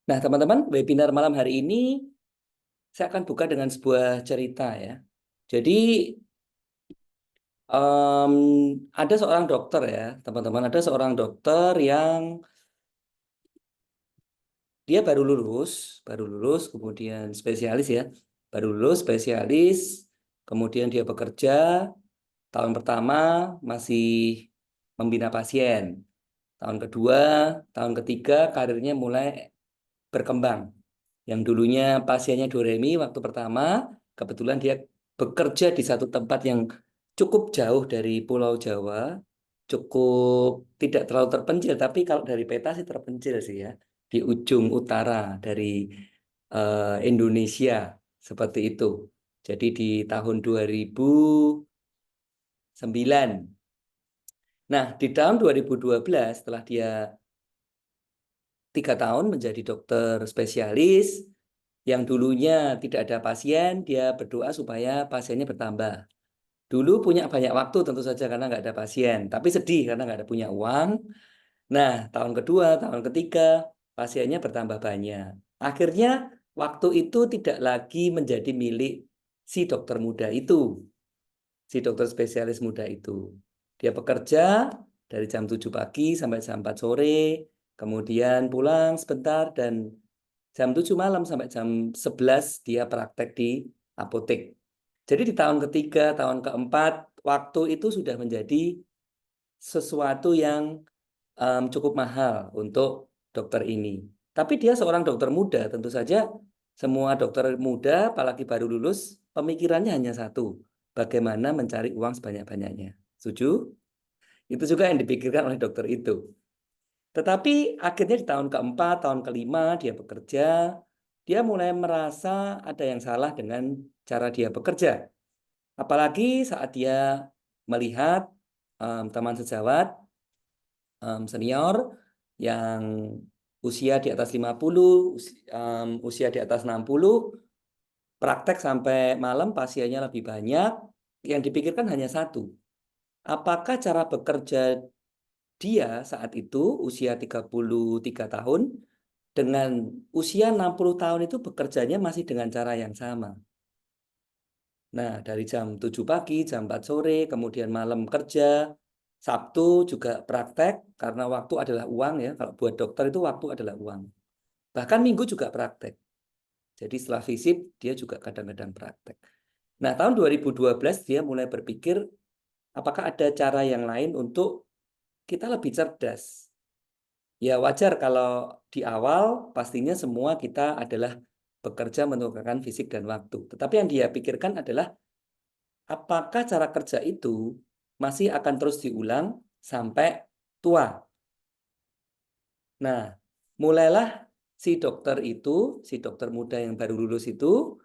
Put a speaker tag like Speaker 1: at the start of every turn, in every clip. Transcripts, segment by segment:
Speaker 1: Nah, teman-teman, webinar malam hari ini saya akan buka dengan sebuah cerita ya. Jadi, em, ada seorang dokter ya, teman-teman. Ada seorang dokter yang dia baru lulus, kemudian spesialis ya. Baru lulus, spesialis, kemudian dia bekerja. Tahun pertama masih membina pasien. Tahun kedua, tahun ketiga karirnya mulai berkembang. Yang dulunya pasiennya Doremi waktu pertama, kebetulan dia bekerja di satu tempat yang cukup jauh dari Pulau Jawa, cukup tidak terlalu terpencil, tapi kalau dari peta sih terpencil sih ya, di ujung utara dari Indonesia, seperti itu. Jadi di tahun 2009. Nah, di tahun 2012 setelah dia 3 tahun menjadi dokter spesialis, yang dulunya tidak ada pasien, dia berdoa supaya pasiennya bertambah. Dulu punya banyak waktu tentu saja karena nggak ada pasien, tapi sedih karena nggak ada punya uang. Nah, tahun kedua, tahun ketiga, pasiennya bertambah banyak. Akhirnya waktu itu tidak lagi menjadi milik si dokter muda itu, si dokter spesialis muda itu. Dia bekerja dari jam 7 pagi sampai jam 4 sore, kemudian pulang sebentar, dan jam 7 malam sampai jam 11 dia praktek di apotek. Jadi di tahun ketiga, tahun keempat, waktu itu sudah menjadi sesuatu yang cukup mahal untuk dokter ini. Tapi dia seorang dokter muda, tentu saja semua dokter muda, apalagi baru lulus, pemikirannya hanya satu, bagaimana mencari uang sebanyak-banyaknya. Setuju? Itu juga yang dipikirkan oleh dokter itu. Tetapi akhirnya di tahun keempat, tahun kelima dia bekerja, dia mulai merasa ada yang salah dengan cara dia bekerja. Apalagi saat dia melihat teman sejawat senior yang usia di atas 50, usia di atas 60, praktek sampai malam pasiennya lebih banyak, yang dipikirkan hanya satu. Apakah cara bekerja dia saat itu usia 33 tahun dengan usia 60 tahun itu bekerjanya masih dengan cara yang sama? Nah, dari jam 7 pagi, jam 4 sore, kemudian malam kerja, Sabtu juga praktek, karena waktu adalah uang ya. Kalau buat dokter itu waktu adalah uang. Bahkan Minggu juga praktek. Jadi setelah visit, dia juga kadang-kadang praktek. Nah, tahun 2012 dia mulai berpikir, apakah ada cara yang lain untuk kita lebih cerdas? Ya wajar kalau di awal pastinya semua kita adalah bekerja menukarkan fisik dan waktu. Tetapi yang dia pikirkan adalah apakah cara kerja itu masih akan terus diulang sampai tua. Nah, mulailah si dokter itu, si dokter muda yang baru lulus itu,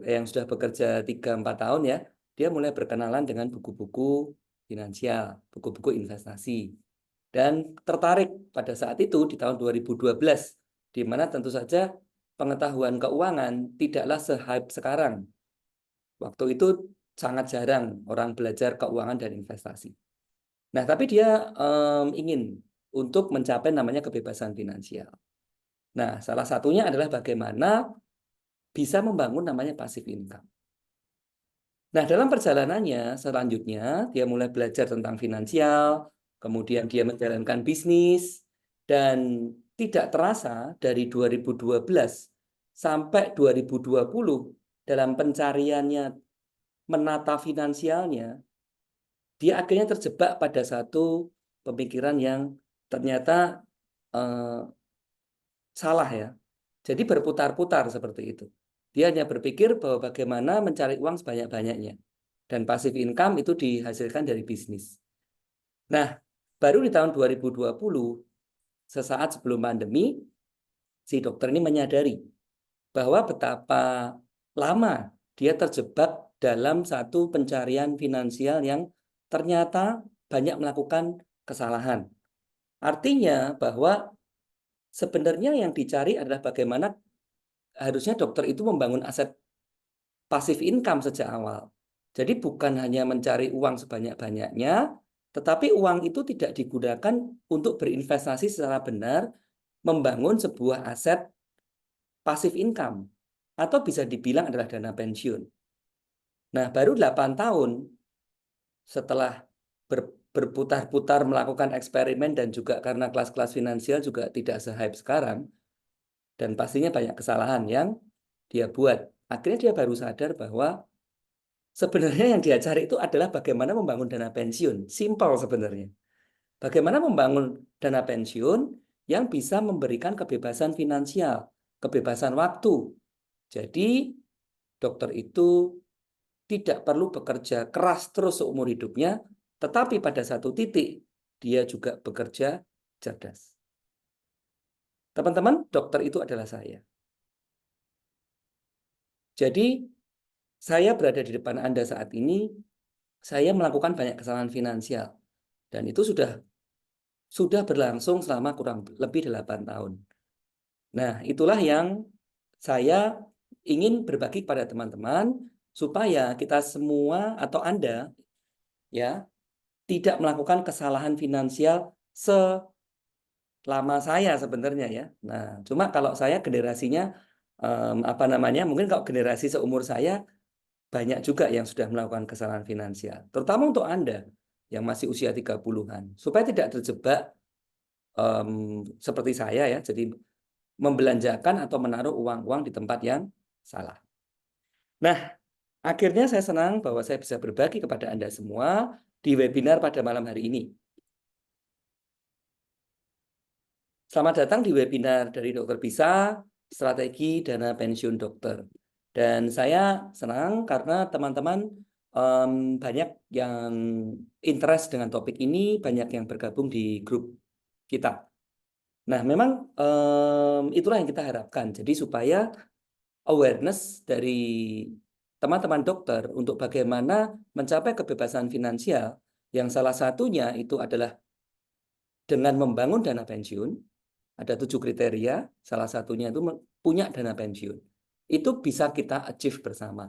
Speaker 1: yang sudah bekerja 3-4 tahun ya, dia mulai berkenalan dengan buku-buku finansial, buku-buku investasi. Dan tertarik pada saat itu di tahun 2012, di mana tentu saja pengetahuan keuangan tidaklah se-hype sekarang. Waktu itu sangat jarang orang belajar keuangan dan investasi. Nah, tapi dia ingin untuk mencapai namanya kebebasan finansial. Nah, salah satunya adalah bagaimana bisa membangun namanya passive income. Nah, dalam perjalanannya selanjutnya, dia mulai belajar tentang finansial, kemudian dia menjalankan bisnis, dan tidak terasa dari 2012 sampai 2020 dalam pencariannya menata finansialnya, dia akhirnya terjebak pada satu pemikiran yang ternyata eh, salah ya. Jadi berputar-putar seperti itu. Dia hanya berpikir bahwa bagaimana mencari uang sebanyak-banyaknya. Dan passive income itu dihasilkan dari bisnis. Nah, baru di tahun 2020, sesaat sebelum pandemi, si dokter ini menyadari bahwa betapa lama dia terjebak dalam satu pencarian finansial yang ternyata banyak melakukan kesalahan. Artinya bahwa sebenarnya yang dicari adalah bagaimana harusnya dokter itu membangun aset pasif income sejak awal. Jadi bukan hanya mencari uang sebanyak-banyaknya, tetapi uang itu tidak digunakan untuk berinvestasi secara benar, membangun sebuah aset passive income, atau bisa dibilang adalah dana pensiun. Nah, baru 8 tahun setelah berputar-putar melakukan eksperimen dan juga karena kelas-kelas finansial juga tidak se-hype sekarang, dan pastinya banyak kesalahan yang dia buat. Akhirnya dia baru sadar bahwa sebenarnya yang dia cari itu adalah bagaimana membangun dana pensiun. Simple sebenarnya. Bagaimana membangun dana pensiun yang bisa memberikan kebebasan finansial, kebebasan waktu. Jadi, dokter itu tidak perlu bekerja keras terus seumur hidupnya, tetapi pada satu titik dia juga bekerja cerdas. Teman-teman, dokter itu adalah saya. Jadi, saya berada di depan Anda saat ini, saya melakukan banyak kesalahan finansial. Dan itu sudah berlangsung selama kurang lebih 8 tahun. Nah, itulah yang saya ingin berbagi kepada teman-teman supaya kita semua atau Anda ya tidak melakukan kesalahan finansial selama saya sebenarnya ya. Nah, cuma kalau saya generasinya mungkin kalau generasi seumur saya banyak juga yang sudah melakukan kesalahan finansial, terutama untuk Anda yang masih usia 30-an, supaya tidak terjebak seperti saya ya, jadi membelanjakan atau menaruh uang-uang di tempat yang salah. Nah, akhirnya saya senang bahwa saya bisa berbagi kepada Anda semua di webinar pada malam hari ini. Selamat datang di webinar dari Dokter Bisa, Strategi Dana Pensiun Dokter. Dan saya senang karena teman-teman banyak yang interest dengan topik ini, banyak yang bergabung di grup kita. Nah, memang itulah yang kita harapkan. Jadi supaya awareness dari teman-teman dokter untuk bagaimana mencapai kebebasan finansial, yang salah satunya itu adalah dengan membangun dana pensiun. Ada 7 kriteria, salah satunya itu punya dana pensiun. Itu bisa kita achieve bersama.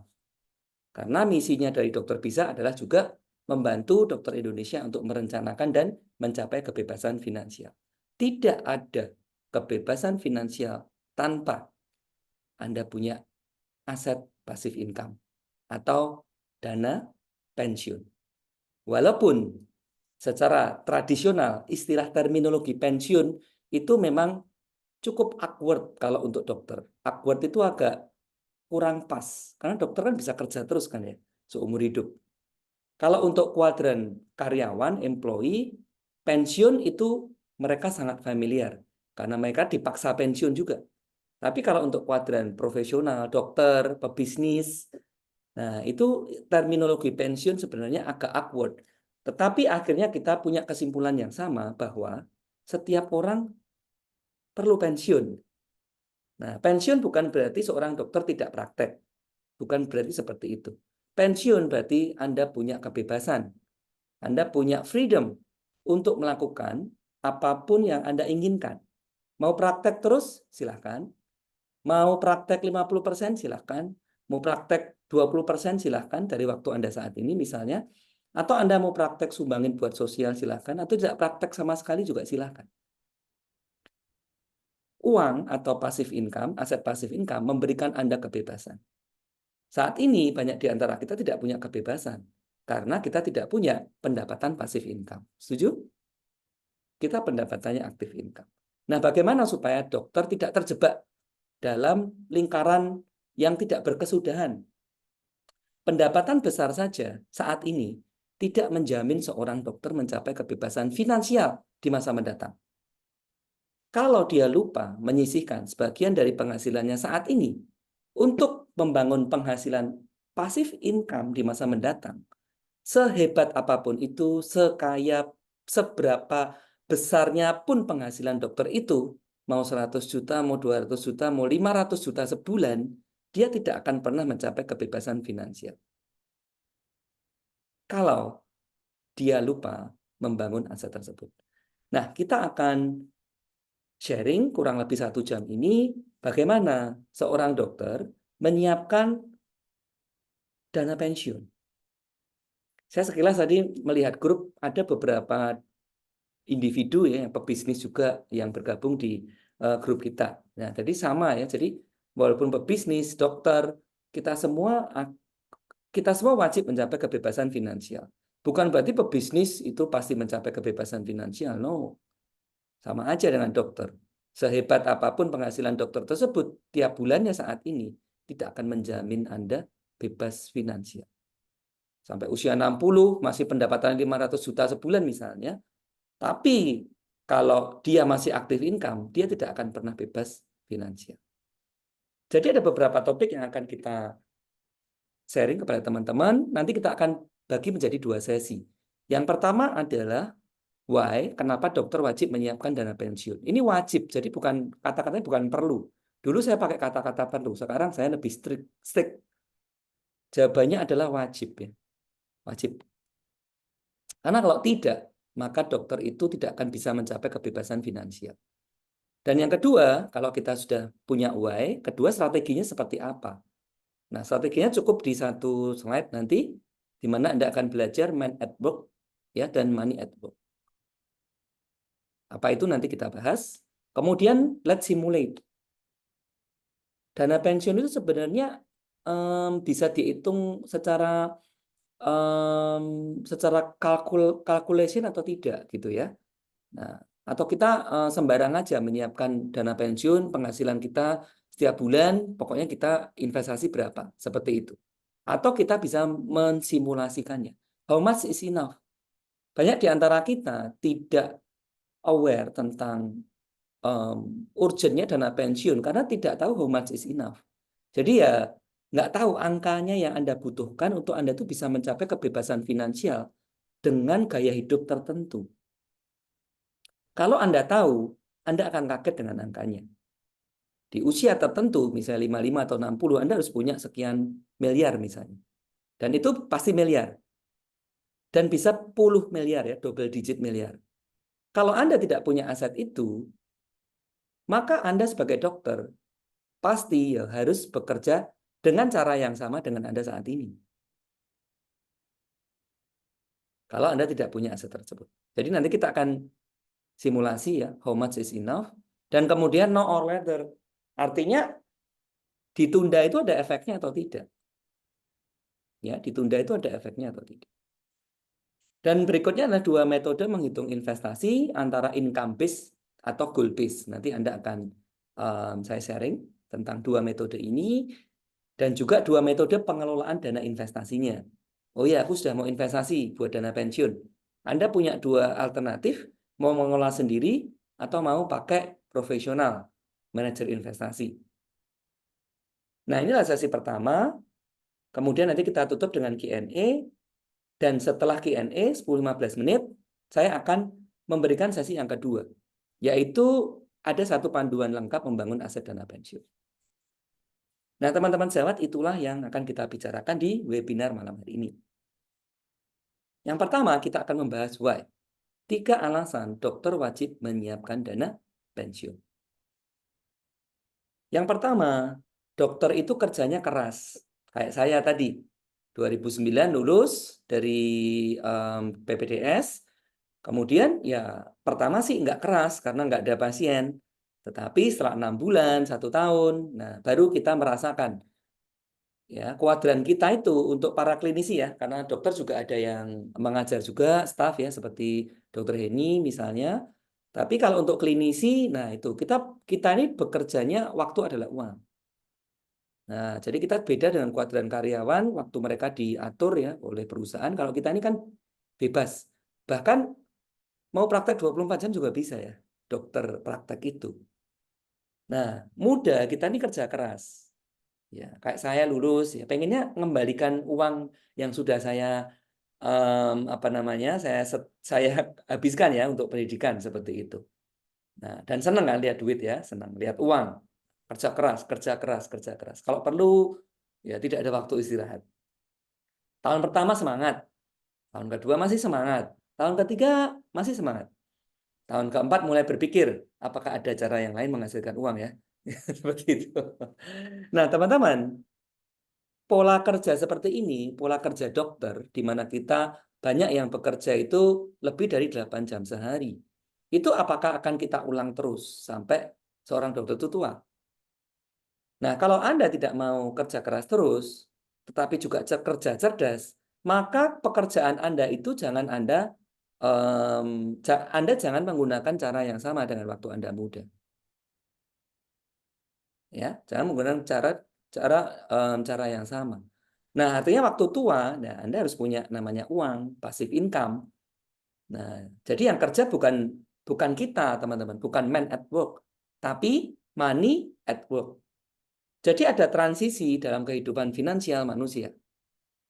Speaker 1: Karena misinya dari Dokter Bisa adalah juga membantu dokter Indonesia untuk merencanakan dan mencapai kebebasan finansial. Tidak ada kebebasan finansial tanpa Anda punya aset passive income atau dana pensiun. Walaupun secara tradisional istilah terminologi pensiun itu memang cukup awkward kalau untuk dokter. Awkward itu agak kurang pas, karena dokter kan bisa kerja terus kan ya, seumur hidup. Kalau untuk kuadran karyawan, employee, pensiun itu mereka sangat familiar, karena mereka dipaksa pensiun juga. Tapi kalau untuk kuadran profesional, dokter, pebisnis, nah itu terminologi pensiun sebenarnya agak awkward. Tetapi akhirnya kita punya kesimpulan yang sama bahwa setiap orang perlu pensiun. Nah, pensiun bukan berarti seorang dokter tidak praktek. Bukan berarti seperti itu. Pensiun berarti Anda punya kebebasan. Anda punya freedom untuk melakukan apapun yang Anda inginkan. Mau praktek terus, silahkan. Mau praktek 50%, silahkan. Mau praktek 20%, silahkan dari waktu Anda saat ini misalnya. Atau Anda mau praktek sumbangin buat sosial, silahkan. Atau tidak praktek sama sekali juga silahkan. Uang atau passive income, aset passive income memberikan Anda kebebasan. Saat ini banyak di antara kita tidak punya kebebasan karena kita tidak punya pendapatan passive income. Setuju? Kita pendapatannya active income. Nah, bagaimana supaya dokter tidak terjebak dalam lingkaran yang tidak berkesudahan? Pendapatan besar saja saat ini tidak menjamin seorang dokter mencapai kebebasan finansial di masa mendatang. Kalau dia lupa menyisihkan sebagian dari penghasilannya saat ini untuk membangun penghasilan pasif income di masa mendatang, sehebat apapun itu, sekaya seberapa besarnya pun penghasilan dokter itu, mau 100 juta, mau 200 juta, mau 500 juta sebulan, dia tidak akan pernah mencapai kebebasan finansial. Kalau dia lupa membangun aset tersebut. Nah, kita akan sharing kurang lebih 1 jam ini bagaimana seorang dokter menyiapkan dana pensiun. Saya sekilas tadi melihat grup ada beberapa individu ya, pebisnis juga yang bergabung di grup kita. Nah, jadi sama ya. Jadi walaupun pebisnis, dokter, kita semua wajib mencapai kebebasan finansial. Bukan berarti pebisnis itu pasti mencapai kebebasan finansial, no. Sama aja dengan dokter. Sehebat apapun penghasilan dokter tersebut, tiap bulannya saat ini tidak akan menjamin Anda bebas finansial. Sampai usia 60, masih pendapatan 500 juta sebulan misalnya, tapi kalau dia masih aktif income, dia tidak akan pernah bebas finansial. Jadi ada beberapa topik yang akan kita sharing kepada teman-teman. Nanti kita akan bagi menjadi 2 sesi. Yang pertama adalah why, kenapa dokter wajib menyiapkan dana pensiun. Ini wajib, jadi bukan kata-katanya bukan perlu. Dulu saya pakai kata-kata perlu, sekarang saya lebih strict. Jawabannya adalah wajib ya. Wajib. Karena kalau tidak, maka dokter itu tidak akan bisa mencapai kebebasan finansial. Dan yang kedua, kalau kita sudah punya why, kedua strateginya seperti apa? Nah, strateginya cukup di satu slide nanti, di mana Anda akan belajar mind at work ya, dan money at work. Apa itu nanti kita bahas. Kemudian, let's simulate. Dana pensiun itu sebenarnya bisa dihitung secara calculation atau tidak gitu ya. Nah, atau kita sembarang aja menyiapkan dana pensiun, penghasilan kita setiap bulan, pokoknya kita investasi berapa, seperti itu. Atau kita bisa mensimulasikannya. How much is enough? Banyak di antara kita tidak aware tentang urgentnya dana pensiun karena tidak tahu how much is enough. Jadi ya nggak tahu angkanya yang Anda butuhkan untuk Anda tuh bisa mencapai kebebasan finansial dengan gaya hidup tertentu. Kalau Anda tahu, Anda akan kaget dengan angkanya. Di usia tertentu, misalnya 55 atau 60, Anda harus punya sekian miliar misalnya. Dan itu pasti miliar. Dan bisa puluh miliar ya, double digit miliar. Kalau Anda tidak punya aset itu, maka Anda sebagai dokter pasti ya harus bekerja dengan cara yang sama dengan Anda saat ini. Kalau Anda tidak punya aset tersebut. Jadi nanti kita akan simulasi ya, how much is enough, dan kemudian no or whether. Artinya ditunda itu ada efeknya atau tidak. Ya, ditunda itu ada efeknya atau tidak. Dan berikutnya adalah 2 metode menghitung investasi antara income based atau goal based. Nanti Anda akan saya sharing tentang 2 metode ini dan juga 2 metode pengelolaan dana investasinya. Oh ya, aku sudah mau investasi buat dana pensiun. Anda punya 2 alternatif, mau mengelola sendiri atau mau pakai profesional, manajer investasi. Nah, inilah sesi pertama. Kemudian nanti kita tutup dengan Q&A. Dan setelah Q&A 10-15 menit, saya akan memberikan sesi yang kedua. Yaitu ada satu panduan lengkap membangun aset dana pensiun. Nah, teman-teman sejawat, itulah yang akan kita bicarakan di webinar malam hari ini. Yang pertama, kita akan membahas why. 3 alasan dokter wajib menyiapkan dana pensiun. Yang pertama, dokter itu kerjanya keras. Kayak saya tadi, 2009 lulus dari PPDS. Kemudian ya pertama sih nggak keras karena nggak ada pasien. Tetapi setelah 6 bulan, 1 tahun, nah baru kita merasakan ya kuadran kita itu untuk para klinisi ya, karena dokter juga ada yang mengajar juga staff ya seperti Dokter Heni misalnya. Tapi kalau untuk klinisi, nah itu kita ini bekerjanya waktu adalah uang. Nah, jadi kita beda dengan kuadran karyawan waktu mereka diatur ya oleh perusahaan. Kalau kita ini kan bebas. Bahkan mau praktek 24 jam juga bisa ya, dokter praktek itu. Nah, muda kita ini kerja keras. Ya, kayak saya lulus ya, pengennya mengembalikan uang yang sudah saya saya habiskan ya untuk pendidikan seperti itu. Nah, dan senang kan lihat duit ya, senang lihat uang. Kerja keras, kerja keras, kerja keras. Kalau perlu ya tidak ada waktu istirahat. Tahun pertama semangat, tahun kedua masih semangat, tahun ketiga masih semangat. Tahun keempat mulai berpikir, apakah ada cara yang lain menghasilkan uang ya? Seperti itu. Nah, teman-teman, pola kerja seperti ini, pola kerja dokter, di mana kita banyak yang bekerja itu lebih dari 8 jam sehari. Itu apakah akan kita ulang terus sampai seorang dokter itu tua? Nah, kalau Anda tidak mau kerja keras terus, tetapi juga kerja cerdas, maka pekerjaan Anda itu Anda jangan menggunakan cara yang sama dengan waktu Anda muda. Ya, jangan menggunakan cara yang sama. Nah, artinya waktu tua, nah Anda harus punya namanya uang, passive income. Nah, jadi yang kerja bukan kita, teman-teman, bukan man at work, tapi money at work. Jadi ada transisi dalam kehidupan finansial manusia.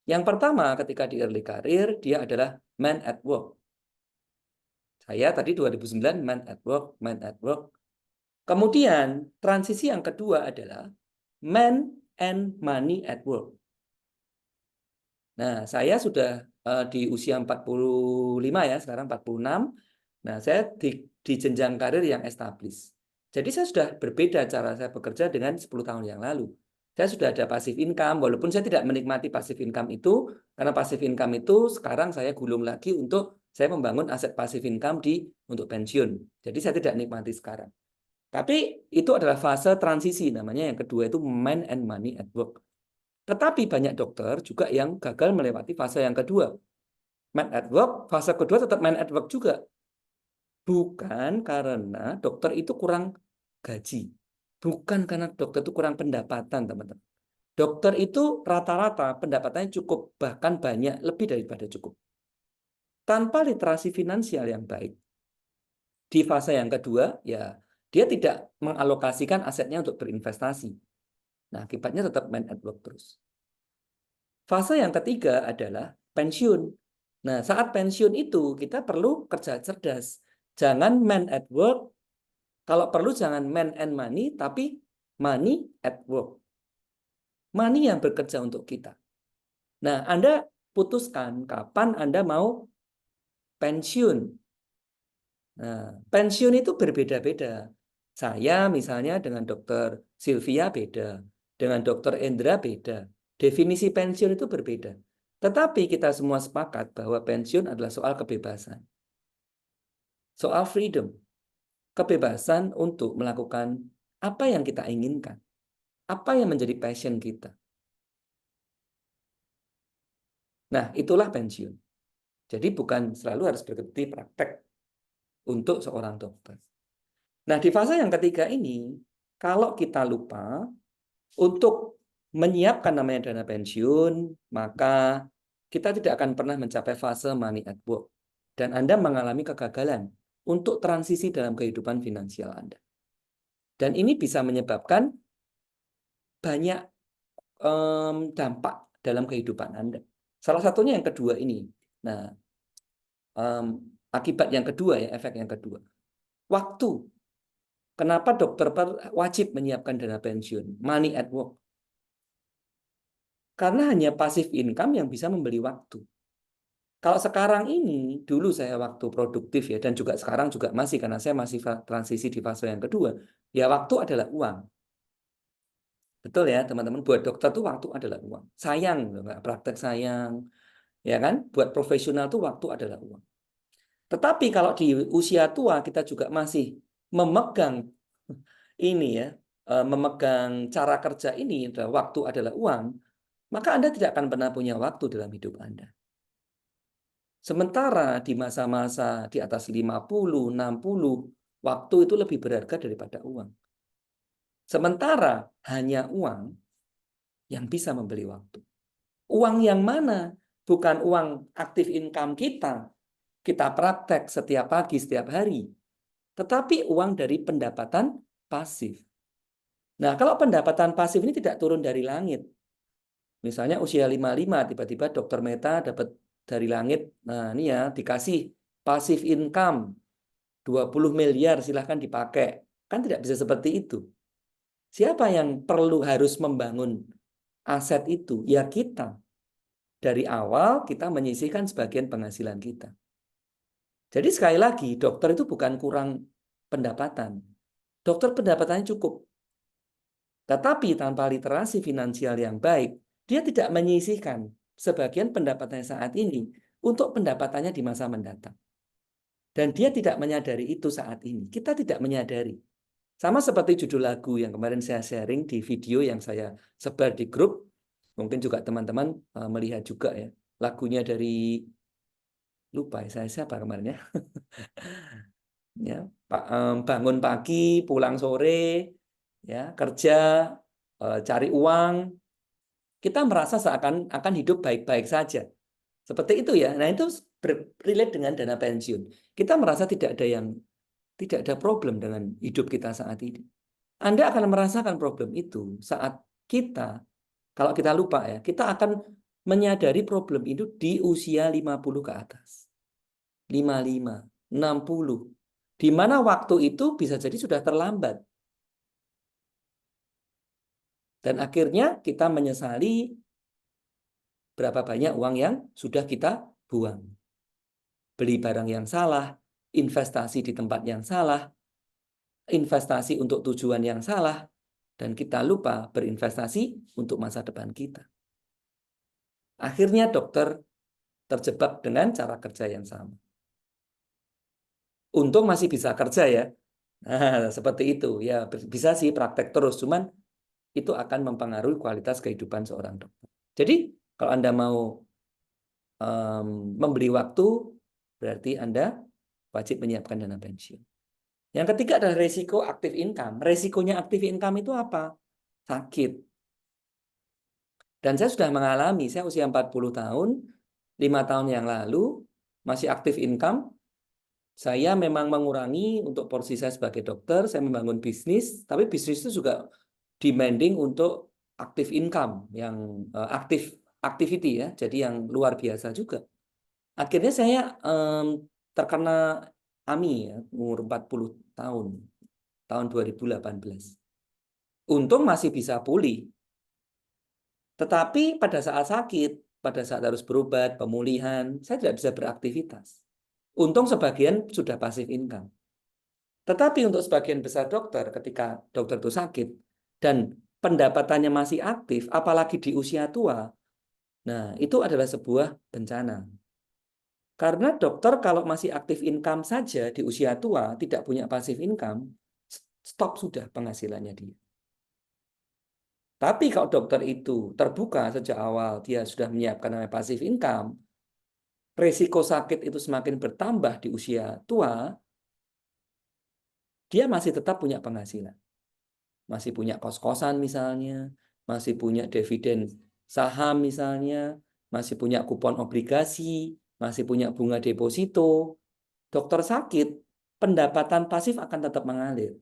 Speaker 1: Yang pertama, ketika di early career, dia adalah man at work. Saya tadi 2009 man at work, man at work. Kemudian, transisi yang kedua adalah man and money at work. Nah, saya sudah di usia 45 ya, sekarang 46. Nah, saya di jenjang karir yang established. Jadi saya sudah berbeda cara saya bekerja dengan 10 tahun yang lalu. Saya sudah ada passive income, walaupun saya tidak menikmati passive income itu, karena passive income itu sekarang saya gulung lagi untuk saya membangun aset passive income untuk pensiun. Jadi saya tidak nikmati sekarang. Tapi itu adalah fase transisi, namanya yang kedua itu man and money at work. Tetapi banyak dokter juga yang gagal melewati fase yang kedua. Man at work, fase kedua tetap man at work juga. Bukan karena dokter itu kurang gaji. Bukan karena dokter itu kurang pendapatan, teman-teman. Dokter itu rata-rata pendapatannya cukup, bahkan banyak, lebih daripada cukup. Tanpa literasi finansial yang baik, di fase yang kedua, ya dia tidak mengalokasikan asetnya untuk berinvestasi. Nah, akibatnya tetap man at work terus. Fase yang ketiga adalah pensiun. Nah, saat pensiun itu kita perlu kerja cerdas. Jangan man at work, kalau perlu jangan man and money, tapi money at work. Money yang bekerja untuk kita. Nah, Anda putuskan kapan Anda mau pensiun. Nah, pensiun itu berbeda-beda. Saya misalnya dengan dokter Sylvia beda, dengan dokter Endra beda. Definisi pensiun itu berbeda. Tetapi kita semua sepakat bahwa pensiun adalah soal kebebasan. Soal freedom. Kebebasan untuk melakukan apa yang kita inginkan. Apa yang menjadi passion kita. Nah, itulah pensiun. Jadi bukan selalu harus berhenti praktek untuk seorang dokter. Nah, di fase yang ketiga ini, kalau kita lupa untuk menyiapkan namanya dana pensiun, maka kita tidak akan pernah mencapai fase money at work. Dan Anda mengalami kegagalan untuk transisi dalam kehidupan finansial Anda. Dan ini bisa menyebabkan banyak dampak dalam kehidupan Anda. Salah satunya yang kedua ini. Nah, akibat yang kedua ya, efek yang kedua. Waktu. Kenapa dokter wajib menyiapkan dana pensiun? Money at work. Karena hanya passive income yang bisa membeli waktu. Kalau sekarang ini, dulu saya waktu produktif ya, dan juga sekarang juga masih, karena saya masih transisi di fase yang kedua, ya waktu adalah uang. Betul ya teman-teman, buat dokter tuh waktu adalah uang. Sayang, nggak praktek sayang. Ya kan, buat profesional tuh waktu adalah uang. Tetapi kalau di usia tua kita juga masih memegang ini ya, memegang cara kerja ini, waktu adalah uang, maka Anda tidak akan pernah punya waktu dalam hidup Anda. Sementara di masa-masa di atas 50, 60, waktu itu lebih berharga daripada uang. Sementara hanya uang yang bisa membeli waktu. Uang yang mana? Bukan uang aktif income kita praktek setiap pagi, setiap hari. Tetapi uang dari pendapatan pasif. Nah, kalau pendapatan pasif ini tidak turun dari langit. Misalnya usia 55, tiba-tiba dokter Meta dapat dari langit, nah ini ya, dikasih pasif income, 20 miliar silahkan dipakai. Kan tidak bisa seperti itu. Siapa yang harus membangun aset itu? Ya kita. Dari awal kita menyisihkan sebagian penghasilan kita. Jadi sekali lagi, dokter itu bukan kurang pendapatan. Dokter pendapatannya cukup. Tetapi tanpa literasi finansial yang baik, dia tidak menyisihkan sebagian pendapatannya saat ini untuk pendapatannya di masa mendatang. Dan dia tidak menyadari itu saat ini. Kita tidak menyadari. Sama seperti judul lagu yang kemarin saya sharing di video yang saya sebar di grup, mungkin juga teman-teman melihat juga ya. Lagunya dari, lupa ya, saya siapa kemarin ya. Ya, bangun pagi, pulang sore, ya, kerja, cari uang, kita merasa seakan akan hidup baik-baik saja. Seperti itu ya. Nah, itu relate dengan dana pensiun. Kita merasa tidak ada problem dengan hidup kita saat ini. Anda akan merasakan problem itu saat kalau kita lupa ya, kita akan menyadari problem itu di usia 50 ke atas. 55, 60. Di mana waktu itu bisa jadi sudah terlambat. Dan akhirnya kita menyesali berapa banyak uang yang sudah kita buang. Beli barang yang salah, investasi di tempat yang salah, investasi untuk tujuan yang salah, dan kita lupa berinvestasi untuk masa depan kita. Akhirnya dokter terjebak dengan cara kerja yang sama. Untung masih bisa kerja ya. Nah, seperti itu. Ya, bisa sih praktek terus, cuman itu akan mempengaruhi kualitas kehidupan seorang dokter. Jadi, kalau Anda mau membeli waktu, berarti Anda wajib menyiapkan dana pensiun. Yang ketiga adalah resiko active income. Resikonya active income itu apa? Sakit. Dan saya sudah mengalami, saya usia 40 tahun, 5 tahun yang lalu, masih active income. Saya memang mengurangi untuk porsi saya sebagai dokter, saya membangun bisnis, tapi bisnis itu juga demanding untuk active income, yang activity ya, jadi yang luar biasa juga. Akhirnya saya terkena AMI ya, umur 40 tahun, tahun 2018. Untung masih bisa pulih. Tetapi pada saat sakit, pada saat harus berobat, pemulihan, saya tidak bisa beraktivitas. Untung sebagian sudah pasif income. Tetapi untuk sebagian besar dokter, ketika dokter itu sakit, dan pendapatannya masih aktif, apalagi di usia tua, nah itu adalah sebuah bencana. Karena dokter kalau masih aktif income saja di usia tua, tidak punya pasif income, stop sudah penghasilannya dia. Tapi kalau dokter itu terbuka sejak awal, dia sudah menyiapkan namanya pasif income, resiko sakit itu semakin bertambah di usia tua, dia masih tetap punya penghasilan. Masih punya kos-kosan misalnya, masih punya dividen saham misalnya, masih punya kupon obligasi, masih punya bunga deposito. Dokter sakit, pendapatan pasif akan tetap mengalir.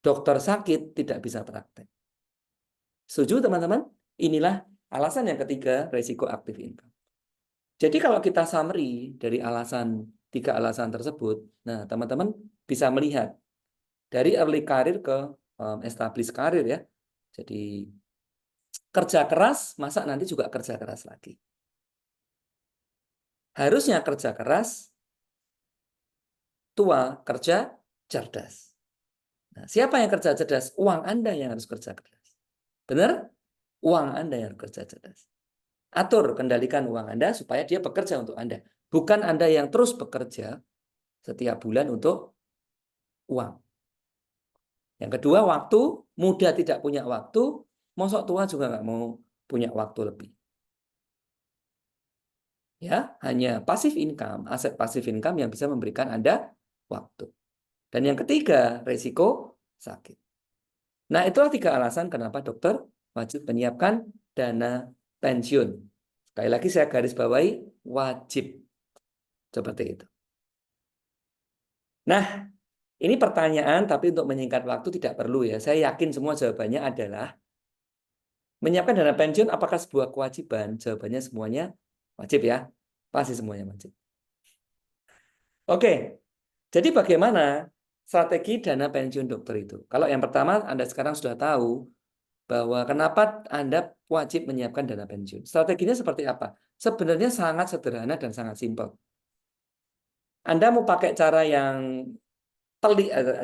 Speaker 1: Dokter sakit tidak bisa praktek. Setuju teman-teman? Inilah alasan yang ketiga, resiko active income. Jadi kalau kita summary dari tiga alasan tersebut, nah teman-teman bisa melihat dari early career ke established career ya. Jadi kerja keras, masa nanti juga kerja keras lagi. Harusnya kerja keras, tua kerja cerdas. Nah, siapa yang kerja cerdas? Uang Anda yang harus kerja cerdas. Benar? Uang Anda yang harus kerja cerdas. Atur, kendalikan uang Anda supaya dia bekerja untuk Anda. Bukan Anda yang terus bekerja setiap bulan untuk uang. Yang kedua, waktu. Muda tidak punya waktu, mosok tua juga nggak mau punya waktu lebih. Ya, hanya passive income, aset passive income yang bisa memberikan Anda waktu. Dan yang ketiga, resiko sakit. Nah, itulah tiga alasan kenapa dokter wajib menyiapkan dana pensiun. Sekali lagi saya garis bawahi, wajib. Seperti itu. Nah, ini pertanyaan, tapi untuk menyingkat waktu tidak perlu ya. Saya yakin semua jawabannya adalah, menyiapkan dana pensiun apakah sebuah kewajiban? Jawabannya semuanya wajib ya. Pasti semuanya wajib. Oke, jadi bagaimana strategi dana pensiun dokter itu? Kalau yang pertama, Anda sekarang sudah tahu bahwa kenapa Anda wajib menyiapkan dana pensiun. Strateginya seperti apa? Sebenarnya sangat sederhana dan sangat simpel. Anda mau pakai cara yang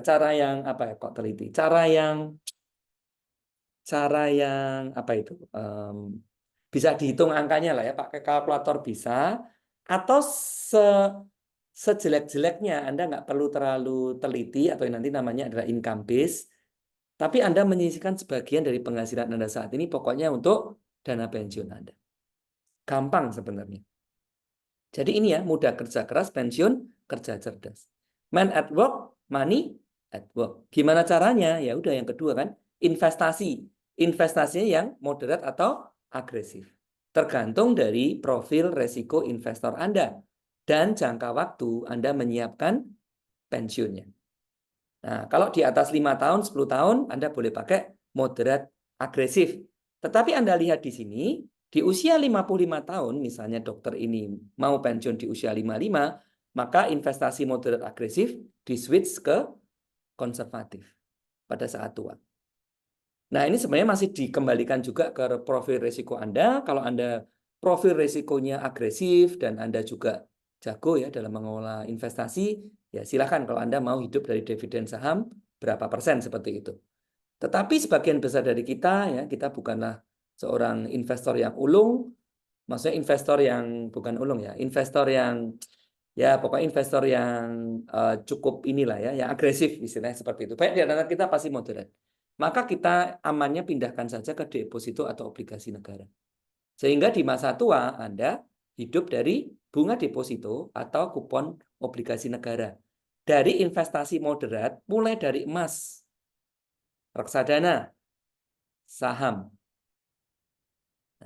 Speaker 1: cara yang apa ya, kok teliti? Cara yang apa itu? Bisa dihitung angkanya lah ya, pakai kalkulator bisa, atau sejelek-jeleknya Anda nggak perlu terlalu teliti atau yang nanti namanya adalah income base, tapi Anda menyisihkan sebagian dari penghasilan Anda saat ini pokoknya untuk dana pensiun Anda. Gampang sebenarnya. Jadi ini ya, mudah kerja keras, pensiun, kerja cerdas. Man at work, money at work. Gimana caranya? Ya udah yang kedua kan, investasi. Investasinya yang moderat atau agresif. Tergantung dari profil resiko investor Anda dan jangka waktu Anda menyiapkan pensiunnya. Nah, kalau di atas 5 tahun, 10 tahun, Anda boleh pakai moderat agresif. Tetapi Anda lihat di sini, di usia 55 tahun, misalnya dokter ini mau pensiun di usia 55, maka investasi moderat agresif di-switch ke konservatif pada saat tua. Nah, ini sebenarnya masih dikembalikan juga ke profil risiko Anda. Kalau Anda profil risikonya agresif dan Anda juga jago ya dalam mengelola investasi, ya silakan kalau Anda mau hidup dari dividen saham berapa persen seperti itu. Tetapi sebagian besar dari kita ya, kita bukanlah seorang investor yang ulung, maksudnya investor yang bukan ulung ya, investor yang ya pokoknya investor yang cukup inilah ya, yang agresif istilahnya seperti itu. Baik di antara kita pasti moderat. Maka kita amannya pindahkan saja ke deposito atau obligasi negara. Sehingga di masa tua Anda hidup dari bunga deposito atau kupon obligasi negara. Dari investasi moderat, mulai dari emas, reksadana, saham,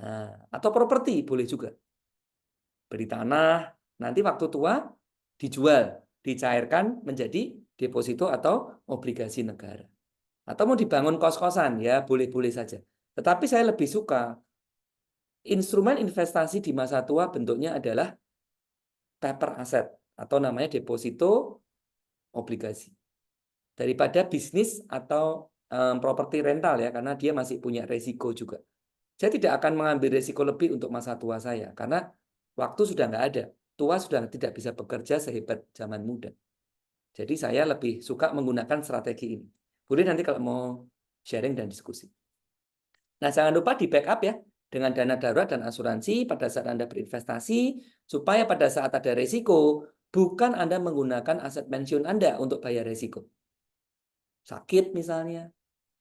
Speaker 1: nah, atau properti boleh juga. Beli tanah, nanti waktu tua dijual, dicairkan menjadi deposito atau obligasi negara. Atau mau dibangun kos-kosan, ya boleh-boleh saja. Tetapi saya lebih suka instrumen investasi di masa tua bentuknya adalah paper asset atau namanya deposito obligasi. Daripada bisnis atau properti rental ya, karena dia masih punya resiko juga. Saya tidak akan mengambil resiko lebih untuk masa tua saya, karena waktu sudah nggak ada. Tua sudah tidak bisa bekerja sehebat zaman muda. Jadi saya lebih suka menggunakan strategi ini. Boleh nanti kalau mau sharing dan diskusi. Nah, jangan lupa di backup ya dengan dana darurat dan asuransi pada saat Anda berinvestasi, supaya pada saat ada resiko, bukan Anda menggunakan aset pensiun Anda untuk bayar resiko. Sakit misalnya,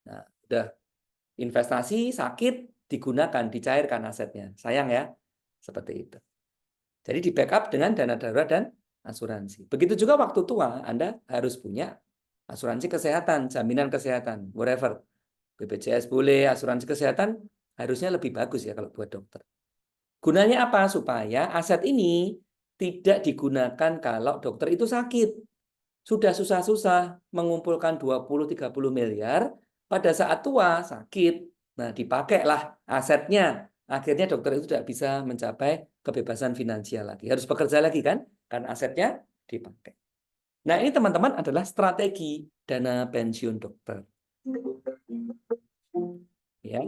Speaker 1: nah udah investasi, sakit, digunakan, dicairkan asetnya. Sayang ya, seperti itu. Jadi di backup dengan dana darurat dan asuransi. Begitu juga waktu tua, Anda harus punya asuransi kesehatan, jaminan kesehatan, whatever. BPJS boleh, asuransi kesehatan harusnya lebih bagus ya kalau buat dokter. Gunanya apa? Supaya aset ini tidak digunakan kalau dokter itu sakit. Sudah susah-susah mengumpulkan 20-30 miliar, pada saat tua sakit. Nah, dipakailah asetnya. Akhirnya dokter itu tidak bisa mencapai kebebasan finansial lagi. Harus bekerja lagi kan? Karena asetnya dipakai. Nah, ini teman-teman adalah strategi dana pensiun dokter. Ya.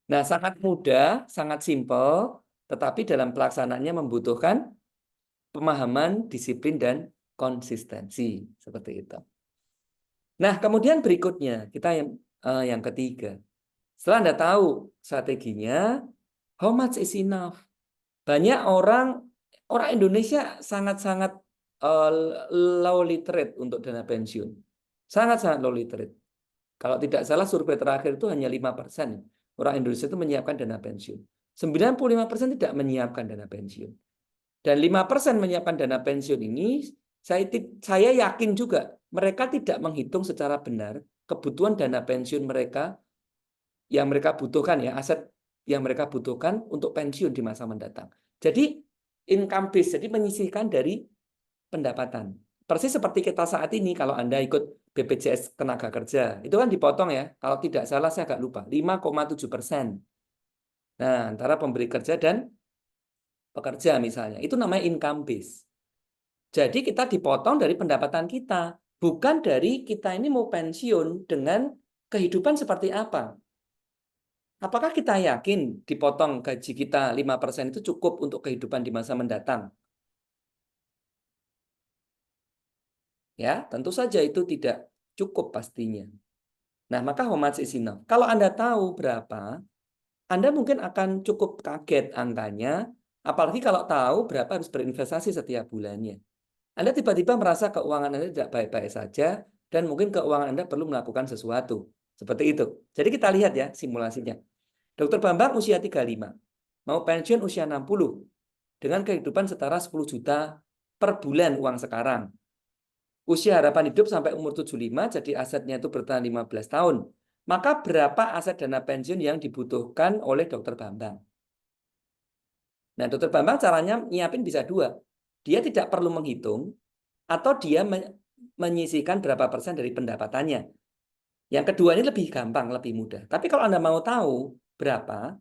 Speaker 1: Nah, sangat mudah, sangat simpel, tetapi dalam pelaksanaannya membutuhkan pemahaman, disiplin, dan konsistensi. Seperti itu. Nah, kemudian berikutnya, kita yang ketiga. Setelah Anda tahu strateginya, how much is enough? Banyak orang Indonesia sangat-sangat low literate untuk dana pensiun. Sangat-sangat low literate. Kalau tidak salah survei terakhir itu hanya 5% orang Indonesia itu menyiapkan dana pensiun. 95% tidak menyiapkan dana pensiun. Dan 5% menyiapkan dana pensiun ini, saya yakin juga mereka tidak menghitung secara benar kebutuhan dana pensiun mereka yang mereka butuhkan ya, aset yang mereka butuhkan untuk pensiun di masa mendatang. Jadi income base, jadi menyisihkan dari pendapatan. Persis seperti kita saat ini, kalau Anda ikut BPJS Tenaga Kerja, itu kan dipotong ya, kalau tidak salah saya agak lupa, 5,7%. Nah, antara pemberi kerja dan pekerja misalnya, itu namanya income base. Jadi kita dipotong dari pendapatan kita, bukan dari kita ini mau pensiun dengan kehidupan seperti apa. Apakah kita yakin dipotong gaji kita 5% itu cukup untuk kehidupan di masa mendatang? Ya, tentu saja itu tidak cukup pastinya. Nah, maka how much is enough? Kalau Anda tahu berapa, Anda mungkin akan cukup kaget angkanya Apalagi kalau tahu berapa harus berinvestasi setiap bulannya. Anda tiba-tiba merasa keuangan Anda tidak baik-baik saja, dan mungkin keuangan Anda perlu melakukan sesuatu. Seperti itu. Jadi kita lihat ya simulasinya. Dr. Bambang usia 35, mau pensiun usia 60, dengan kehidupan setara 10 juta per bulan uang sekarang. Usia harapan hidup sampai umur 75, jadi asetnya itu bertahan 15 tahun. Maka berapa aset dana pensiun yang dibutuhkan oleh Dr. Bambang? Nah, Dr. Bambang caranya nyiapin bisa dua. Dia tidak perlu menghitung, atau dia menyisihkan berapa persen dari pendapatannya. Yang kedua ini lebih gampang, lebih mudah. Tapi kalau Anda mau tahu berapa,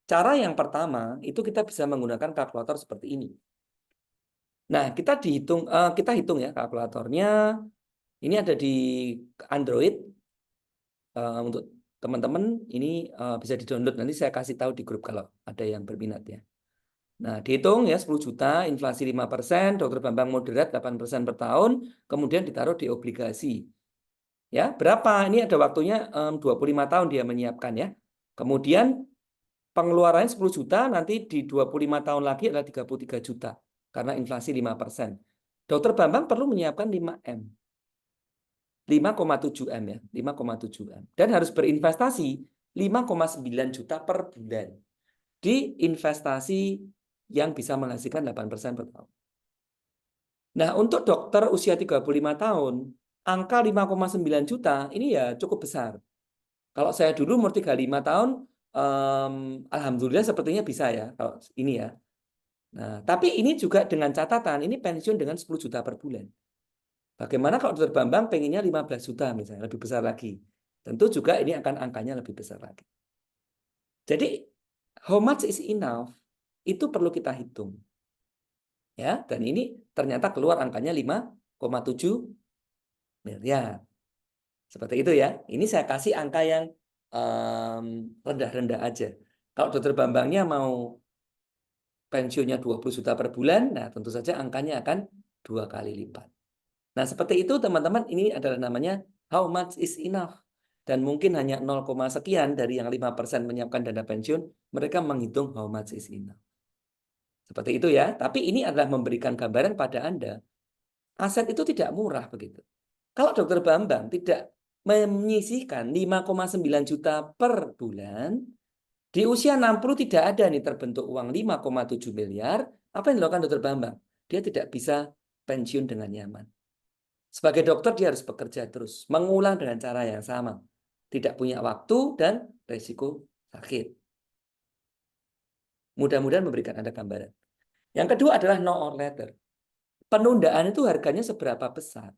Speaker 1: cara yang pertama itu kita bisa menggunakan kalkulator seperti ini. Nah, kita hitung ya kalkulatornya. Ini ada di Android. Untuk teman-teman ini bisa di-download. Nanti saya kasih tahu di grup kalau ada yang berminat ya. Nah, dihitung ya 10 juta, inflasi 5%, Dr. Bambang moderat 8% per tahun, kemudian ditaruh di obligasi. Ya, berapa? Ini ada waktunya 25 tahun dia menyiapkan ya. Kemudian pengeluarannya 10 juta, nanti di 25 tahun lagi adalah 33 juta karena inflasi 5%. Dr. Bambang perlu menyiapkan 5M. 5,7 M ya, 5,7 M. Dan harus berinvestasi 5,9 juta per bulan di investasi yang bisa menghasilkan 8% per tahun. Nah, untuk dokter usia 35 tahun, angka 5,9 juta ini ya cukup besar. Kalau saya dulu umur 35 tahun, alhamdulillah sepertinya bisa ya, kalau ini ya. Nah, tapi ini juga dengan catatan, ini pensiun dengan 10 juta per bulan. Bagaimana kalau Dr. Bambang pengennya 15 juta misalnya, lebih besar lagi. Tentu juga ini akan angkanya lebih besar lagi. Jadi, how much is enough? Itu perlu kita hitung. Ya, dan ini ternyata keluar angkanya 5,7 miliar. Seperti itu ya. Ini saya kasih angka yang rendah-rendah aja. Kalau Dr. Bambangnya mau pensiunnya 20 juta per bulan, nah tentu saja angkanya akan 2 kali lipat. Nah, seperti itu teman-teman, ini adalah namanya how much is enough. Dan mungkin hanya 0, sekian dari yang 5% menyiapkan dana pensiun, mereka menghitung how much is enough. Seperti itu ya. Tapi ini adalah memberikan gambaran pada Anda, aset itu tidak murah begitu. Kalau Dr. Bambang tidak menyisihkan 5,9 juta per bulan, di usia 60 tidak ada nih terbentuk uang 5,7 miliar, apa yang dilakukan Dr. Bambang? Dia tidak bisa pensiun dengan nyaman. Sebagai dokter dia harus bekerja terus, mengulang dengan cara yang sama. Tidak punya waktu dan resiko sakit. Mudah-mudahan memberikan Anda gambaran. Yang kedua adalah no or later. Penundaan itu harganya seberapa besar?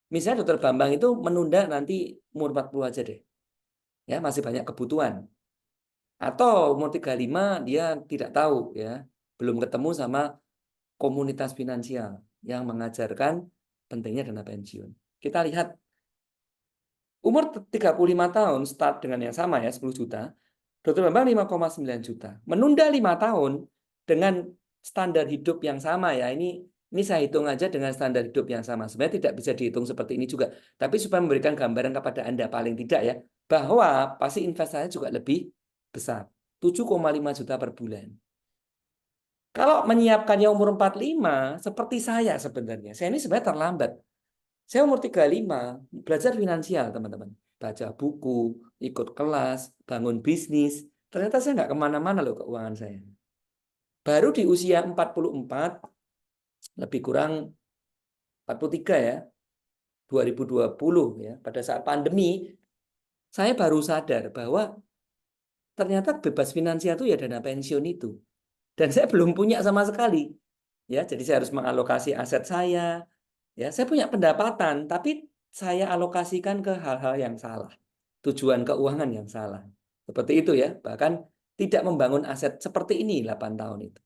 Speaker 1: Misalnya Dr. Bambang itu menunda nanti umur 40 aja deh. Ya, masih banyak kebutuhan. Atau umur 35 dia tidak tahu ya, belum ketemu sama komunitas finansial yang mengajarkan pentingnya dana pensiun. Kita lihat umur 35 tahun start dengan yang sama ya 10 juta. Dr. Bambang 5,9 juta. Menunda 5 tahun dengan standar hidup yang sama ya. Ini saya hitung aja dengan standar hidup yang sama. Sebenarnya tidak bisa dihitung seperti ini juga. Tapi supaya memberikan gambaran kepada Anda paling tidak ya, bahwa pasti investasinya juga lebih besar. 7,5 juta per bulan. Kalau menyiapkannya umur 45, seperti saya sebenarnya. Saya ini sebenarnya terlambat. Saya umur 35, belajar finansial, teman-teman. Baca buku, ikut kelas, bangun bisnis. Ternyata saya nggak kemana-mana loh keuangan saya. Baru di usia 44, lebih kurang 43 ya, 2020 ya, pada saat pandemi, saya baru sadar bahwa ternyata bebas finansial itu ya dana pensiun itu. Dan saya belum punya sama sekali. Ya, jadi saya harus mengalokasi aset saya. Ya, saya punya pendapatan, tapi saya alokasikan ke hal-hal yang salah. Tujuan keuangan yang salah. Seperti itu ya. Bahkan tidak membangun aset seperti ini 8 tahun itu.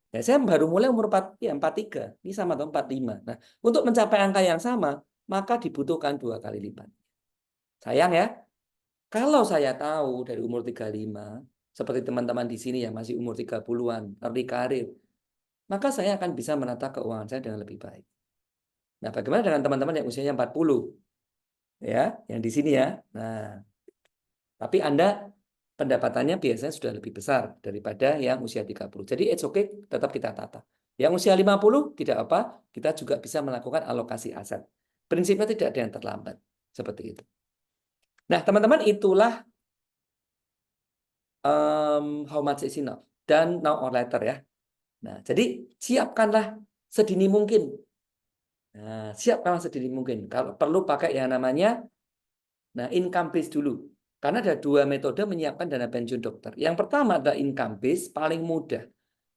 Speaker 1: Ya, saya baru mulai umur 4, ya 43. Ini sama atau 45. Nah, untuk mencapai angka yang sama, maka dibutuhkan 2 kali lipat. Sayang ya, kalau saya tahu dari umur 35, seperti teman-teman di sini yang masih umur 30-an, early karir, maka saya akan bisa menata keuangan saya dengan lebih baik. Nah, bagaimana dengan teman-teman yang usianya 40? Ya, yang di sini ya. Nah, tapi Anda pendapatannya biasanya sudah lebih besar daripada yang usia 30. Jadi it's okay, tetap kita tata. Yang usia 50 tidak apa, kita juga bisa melakukan alokasi aset. Prinsipnya tidak ada yang terlambat. Seperti itu. Nah, teman-teman, itulah how much is enough dan now or later ya. Nah, jadi siapkanlah sedini mungkin. Nah, siapkanlah sedini mungkin. Kalau perlu pakai yang namanya income base dulu. Karena ada dua metode menyiapkan dana pensiun dokter. Yang pertama adalah income base, paling mudah.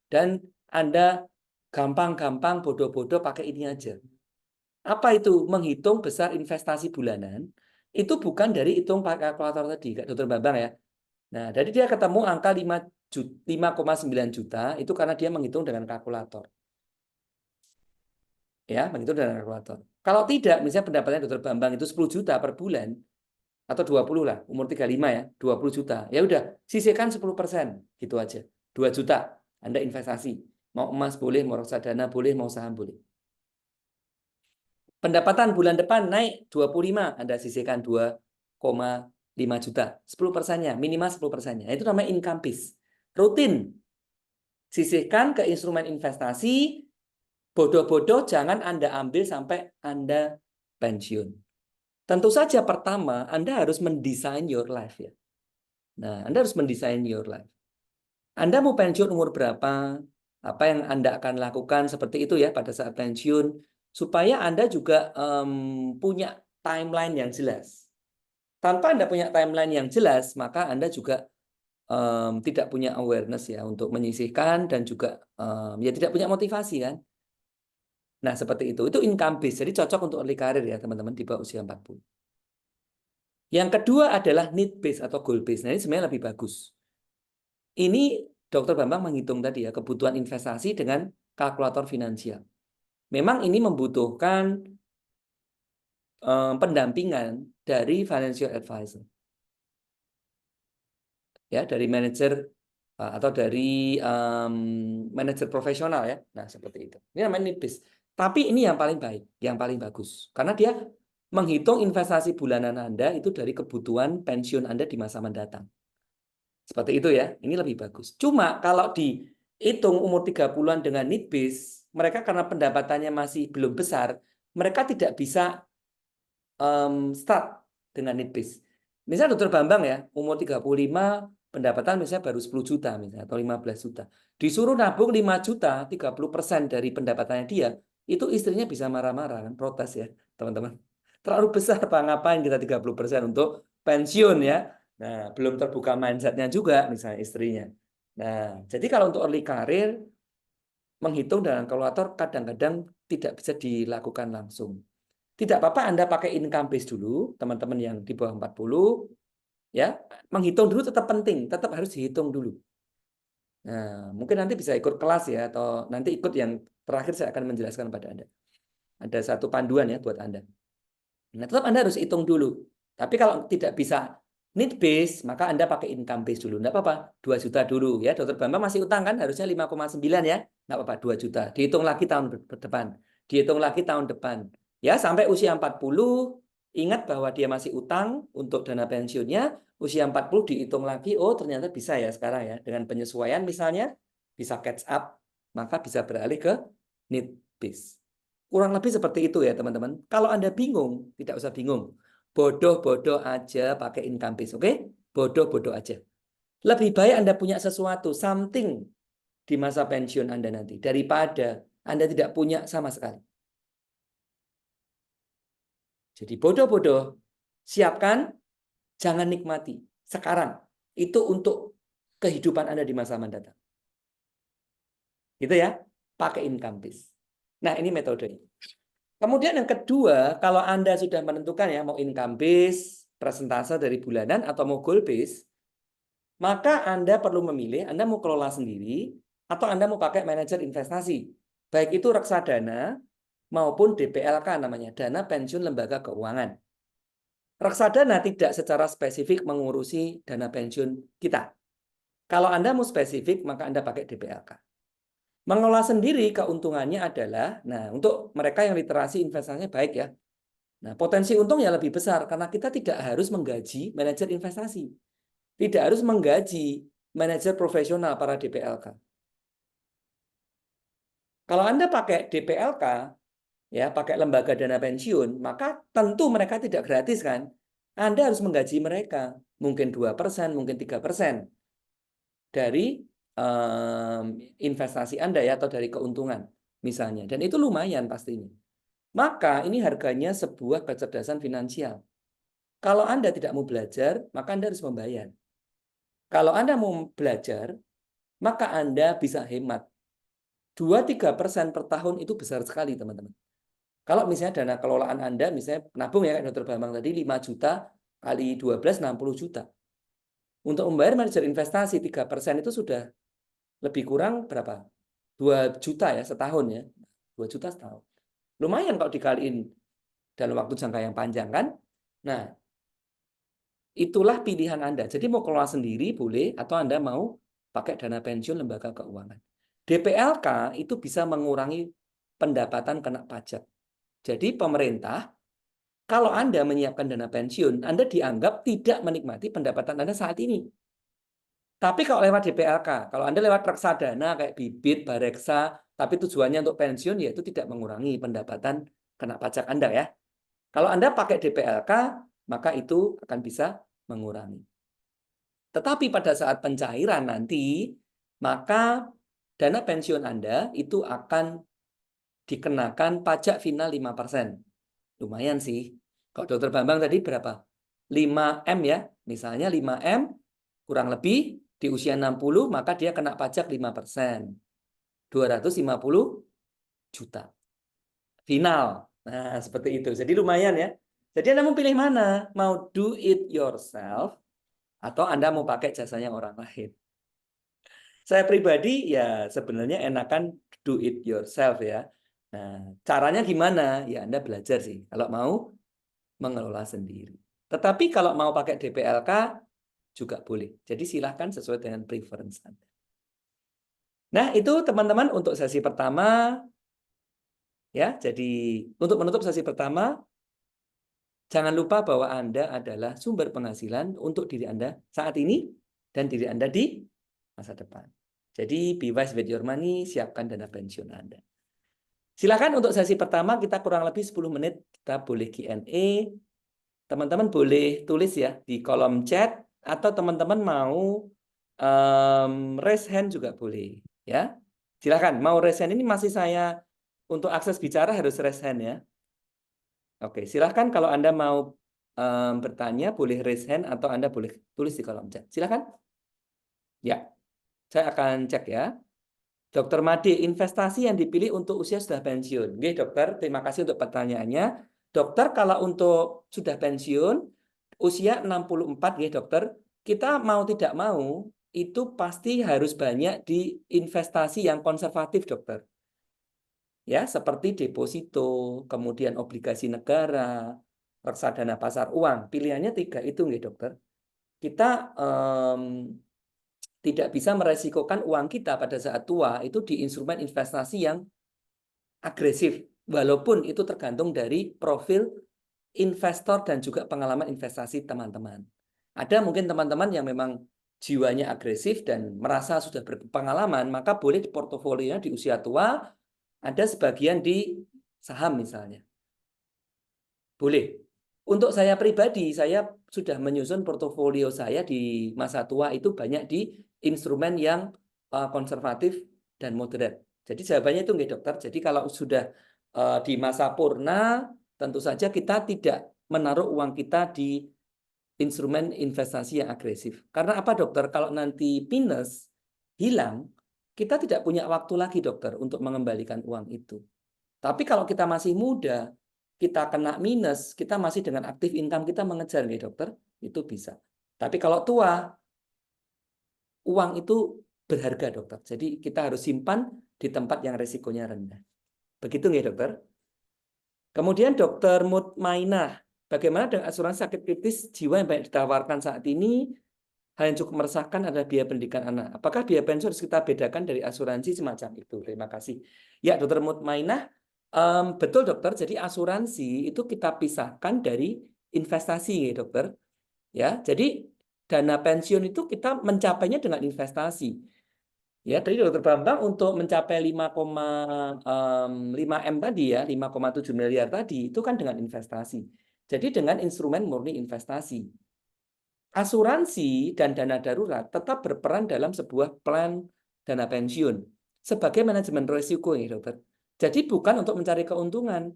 Speaker 1: Dan Anda gampang-gampang bodoh-bodoh pakai ini aja. Apa itu? Menghitung besar investasi bulanan. Itu bukan dari hitung pakai kalkulator tadi, Kak Dr. Bambang ya. Nah, jadi dia ketemu angka 5,9 juta, itu karena dia menghitung dengan kalkulator. Ya, menghitung dengan kalkulator. Kalau tidak, misalnya pendapatannya Dr. Bambang itu 10 juta per bulan, atau 20 lah, umur 35 ya, 20 juta. Ya udah, sisihkan 10%, gitu aja. 2 juta, Anda investasi. Mau emas boleh, mau reksadana boleh, mau saham boleh. Pendapatan bulan depan naik 25, Anda sisihkan 2,5 juta. 10%-nya, minimal 10%-nya. Itu namanya income base. Rutin. Sisihkan ke instrumen investasi, bodoh-bodoh jangan Anda ambil sampai Anda pensiun. Tentu saja pertama Anda harus mendesain your life ya. Nah, Anda harus mendesain your life. Anda mau pensiun umur berapa? Apa yang Anda akan lakukan seperti itu ya pada saat pensiun supaya Anda juga punya timeline yang jelas. Tanpa Anda punya timeline yang jelas, maka Anda juga tidak punya awareness ya untuk menyisihkan dan juga ya tidak punya motivasi kan. Nah, seperti itu. Itu income base. Jadi cocok untuk early career ya, teman-teman, di bawah usia 40. Yang kedua adalah need base atau goal base. Nah, ini sebenarnya lebih bagus. Ini Dr. Bambang menghitung tadi ya, kebutuhan investasi dengan kalkulator finansial. Memang ini membutuhkan pendampingan dari financial advisor. Ya, dari manajer atau dari manajer profesional ya. Nah, seperti itu. Ini namanya need base. Tapi ini yang paling baik, yang paling bagus. Karena dia menghitung investasi bulanan Anda itu dari kebutuhan pensiun Anda di masa mendatang. Seperti itu ya, ini lebih bagus. Cuma kalau dihitung umur 30-an dengan need base, mereka karena pendapatannya masih belum besar, mereka tidak bisa start dengan need base. Misalnya Dr. Bambang ya, umur 35, pendapatan misalnya baru 10 juta misalnya, atau 15 juta. Disuruh nabung 5 juta, 30% dari pendapatannya dia, itu istrinya bisa marah-marah kan, protes ya teman-teman. Terlalu besar Pak, ngapain kita 30% untuk pensiun ya. Nah, belum terbuka mindsetnya juga misalnya istrinya. Nah, jadi kalau untuk early career, menghitung dengan kalkulator kadang-kadang tidak bisa dilakukan langsung. Tidak apa-apa Anda pakai income base dulu, teman-teman yang di bawah 40, ya. Menghitung dulu tetap penting, tetap harus dihitung dulu. Nah, mungkin nanti bisa ikut kelas ya, atau nanti ikut yang terakhir saya akan menjelaskan pada Anda. Ada satu panduan ya buat Anda. Nah, tetap Anda harus hitung dulu. Tapi kalau tidak bisa need base, maka Anda pakai income base dulu. Enggak apa-apa, 2 juta dulu ya. Dr. Bambang masih utang kan, harusnya 5,9 ya. Enggak apa-apa, 2 juta. Dihitung lagi tahun depan. Dihitung lagi tahun depan. Ya, sampai usia 40, ingat bahwa dia masih utang untuk dana pensiunnya. Usia 40 dihitung lagi, oh ternyata bisa ya sekarang ya. Dengan penyesuaian misalnya, bisa catch up, maka bisa beralih ke need base. Kurang lebih seperti itu ya teman-teman. Kalau Anda bingung, tidak usah bingung. Bodoh-bodoh aja pakai income base, oke? Bodoh-bodoh aja. Lebih baik Anda punya sesuatu, something di masa pensiun Anda nanti, daripada Anda tidak punya sama sekali. Jadi bodoh-bodoh, siapkan, jangan nikmati. Sekarang, itu untuk kehidupan Anda di masa mendatang. Gitu ya, pakai income base. Nah, ini metodenya. Kemudian yang kedua, kalau Anda sudah menentukan ya mau income base, persentase dari bulanan atau mau goal base, maka Anda perlu memilih Anda mau kelola sendiri atau Anda mau pakai manajer investasi. Baik itu reksadana maupun DPLK namanya, dana pensiun lembaga keuangan. Reksadana tidak secara spesifik mengurusi dana pensiun kita. Kalau Anda mau spesifik, maka Anda pakai DPLK. Mengelola sendiri keuntungannya adalah, nah untuk mereka yang literasi investasinya baik ya, nah potensi untung ya lebih besar karena kita tidak harus menggaji manajer investasi. tidak harus menggaji manajer profesional para DPLK. Kalau Anda pakai DPLK, ya pakai lembaga dana pensiun, maka tentu mereka tidak gratis kan? Anda harus menggaji mereka, mungkin 2%, mungkin 3% dari investasi Anda ya, atau dari keuntungan misalnya. Dan itu lumayan pastinya. Maka ini harganya sebuah kecerdasan finansial. Kalau Anda tidak mau belajar, maka Anda harus membayar. Kalau Anda mau belajar, maka Anda bisa hemat. 2-3% per tahun itu besar sekali, teman-teman. Kalau misalnya dana kelolaan Anda, misalnya nabung ya, Dr. Bambang tadi 5 juta kali 12, 60 juta. Untuk membayar manajer investasi 3% itu sudah lebih kurang berapa? 2 juta ya setahun ya. 2 juta setahun. Lumayan kalau dikaliin dalam waktu jangka yang panjang kan. Nah, itulah pilihan Anda. Jadi mau kelola sendiri boleh, atau Anda mau pakai dana pensiun lembaga keuangan. DPLK itu bisa mengurangi pendapatan kena pajak. Jadi pemerintah, kalau Anda menyiapkan dana pensiun, Anda dianggap tidak menikmati pendapatan Anda saat ini. Tapi kalau lewat DPLK, kalau Anda lewat reksadana kayak Bibit, Bareksa, tapi tujuannya untuk pensiun, yaitu tidak mengurangi pendapatan kena pajak Anda ya. Kalau Anda pakai DPLK, maka itu akan bisa mengurangi. Tetapi pada saat pencairan nanti, maka dana pensiun Anda itu akan dikenakan pajak final 5%. Lumayan sih. Kalau Dr. Bambang tadi berapa? 5M ya. Misalnya 5M kurang lebih di usia 60, maka dia kena pajak 5%. 250 juta. Final. Nah, seperti itu. Jadi lumayan ya. Jadi Anda mau pilih mana? Mau do it yourself atau Anda mau pakai jasanya orang lain? Saya pribadi ya sebenarnya enakan do it yourself ya. Nah, caranya gimana? Ya Anda belajar sih kalau mau mengelola sendiri. Tetapi kalau mau pakai DPLK juga boleh. Jadi silahkan sesuai dengan preference Anda. Nah, itu teman-teman untuk sesi pertama ya. Jadi untuk menutup sesi pertama, jangan lupa bahwa Anda adalah sumber penghasilan untuk diri Anda saat ini dan diri Anda di masa depan. Jadi be wise with your money, siapkan dana pensiun Anda. Silakan untuk sesi pertama kita kurang lebih 10 menit, kita boleh Q&A. Teman-teman boleh tulis ya di kolom chat, atau teman-teman mau raise hand juga boleh ya. Silakan, mau raise hand ini masih saya untuk akses bicara harus raise hand ya. Oke, silakan kalau Anda mau bertanya boleh raise hand atau Anda boleh tulis di kolom chat. Silakan. Ya, saya akan cek ya. Dokter Made, investasi yang dipilih untuk usia sudah pensiun. Oke, dokter, terima kasih untuk pertanyaannya. Dokter, kalau untuk sudah pensiun, usia 64, ya dokter, kita mau tidak mau, itu pasti harus banyak di investasi yang konservatif, dokter. Ya, seperti deposito, kemudian obligasi negara, reksadana pasar uang. Pilihannya 3 itu, nggih, dokter. Kita tidak bisa meresikokan uang kita pada saat tua itu di instrumen investasi yang agresif, walaupun itu tergantung dari profil investor dan juga pengalaman investasi teman-teman. Ada mungkin teman-teman yang memang jiwanya agresif dan merasa sudah berpengalaman, maka boleh di portofolionya di usia tua ada sebagian di saham misalnya. Boleh. Untuk saya pribadi, saya sudah menyusun portofolio saya di masa tua itu banyak di instrumen yang konservatif dan moderat. Jadi jawabannya itu nggih dokter. Jadi kalau sudah di masa purna, tentu saja kita tidak menaruh uang kita di instrumen investasi yang agresif. Karena apa dokter? Kalau nanti minus, hilang, kita tidak punya waktu lagi dokter untuk mengembalikan uang itu. Tapi kalau kita masih muda, kita kena minus, kita masih dengan aktif income kita mengejar nih dokter, itu bisa. Tapi kalau tua, uang itu berharga dokter. Jadi kita harus simpan di tempat yang resikonya rendah. Begitu nggih dokter? Kemudian dokter Mutmainah, bagaimana dengan asuransi sakit kritis jiwa yang banyak ditawarkan saat ini? Hal yang cukup meresahkan adalah biaya pendidikan anak. Apakah biaya pensiun harus kita bedakan dari asuransi semacam itu? Terima kasih. Ya, dokter Mutmainah, betul dokter. Jadi asuransi itu kita pisahkan dari investasi, ya dokter. Ya, jadi dana pensiun itu kita mencapainya dengan investasi. Ya, tadi Dokter Bambang untuk mencapai 5,5 M tadi ya, 5,7 miliar tadi itu kan dengan investasi. Jadi dengan instrumen murni investasi. Asuransi dan dana darurat tetap berperan dalam sebuah plan dana pensiun sebagai manajemen risiko ya, Dokter. Jadi bukan untuk mencari keuntungan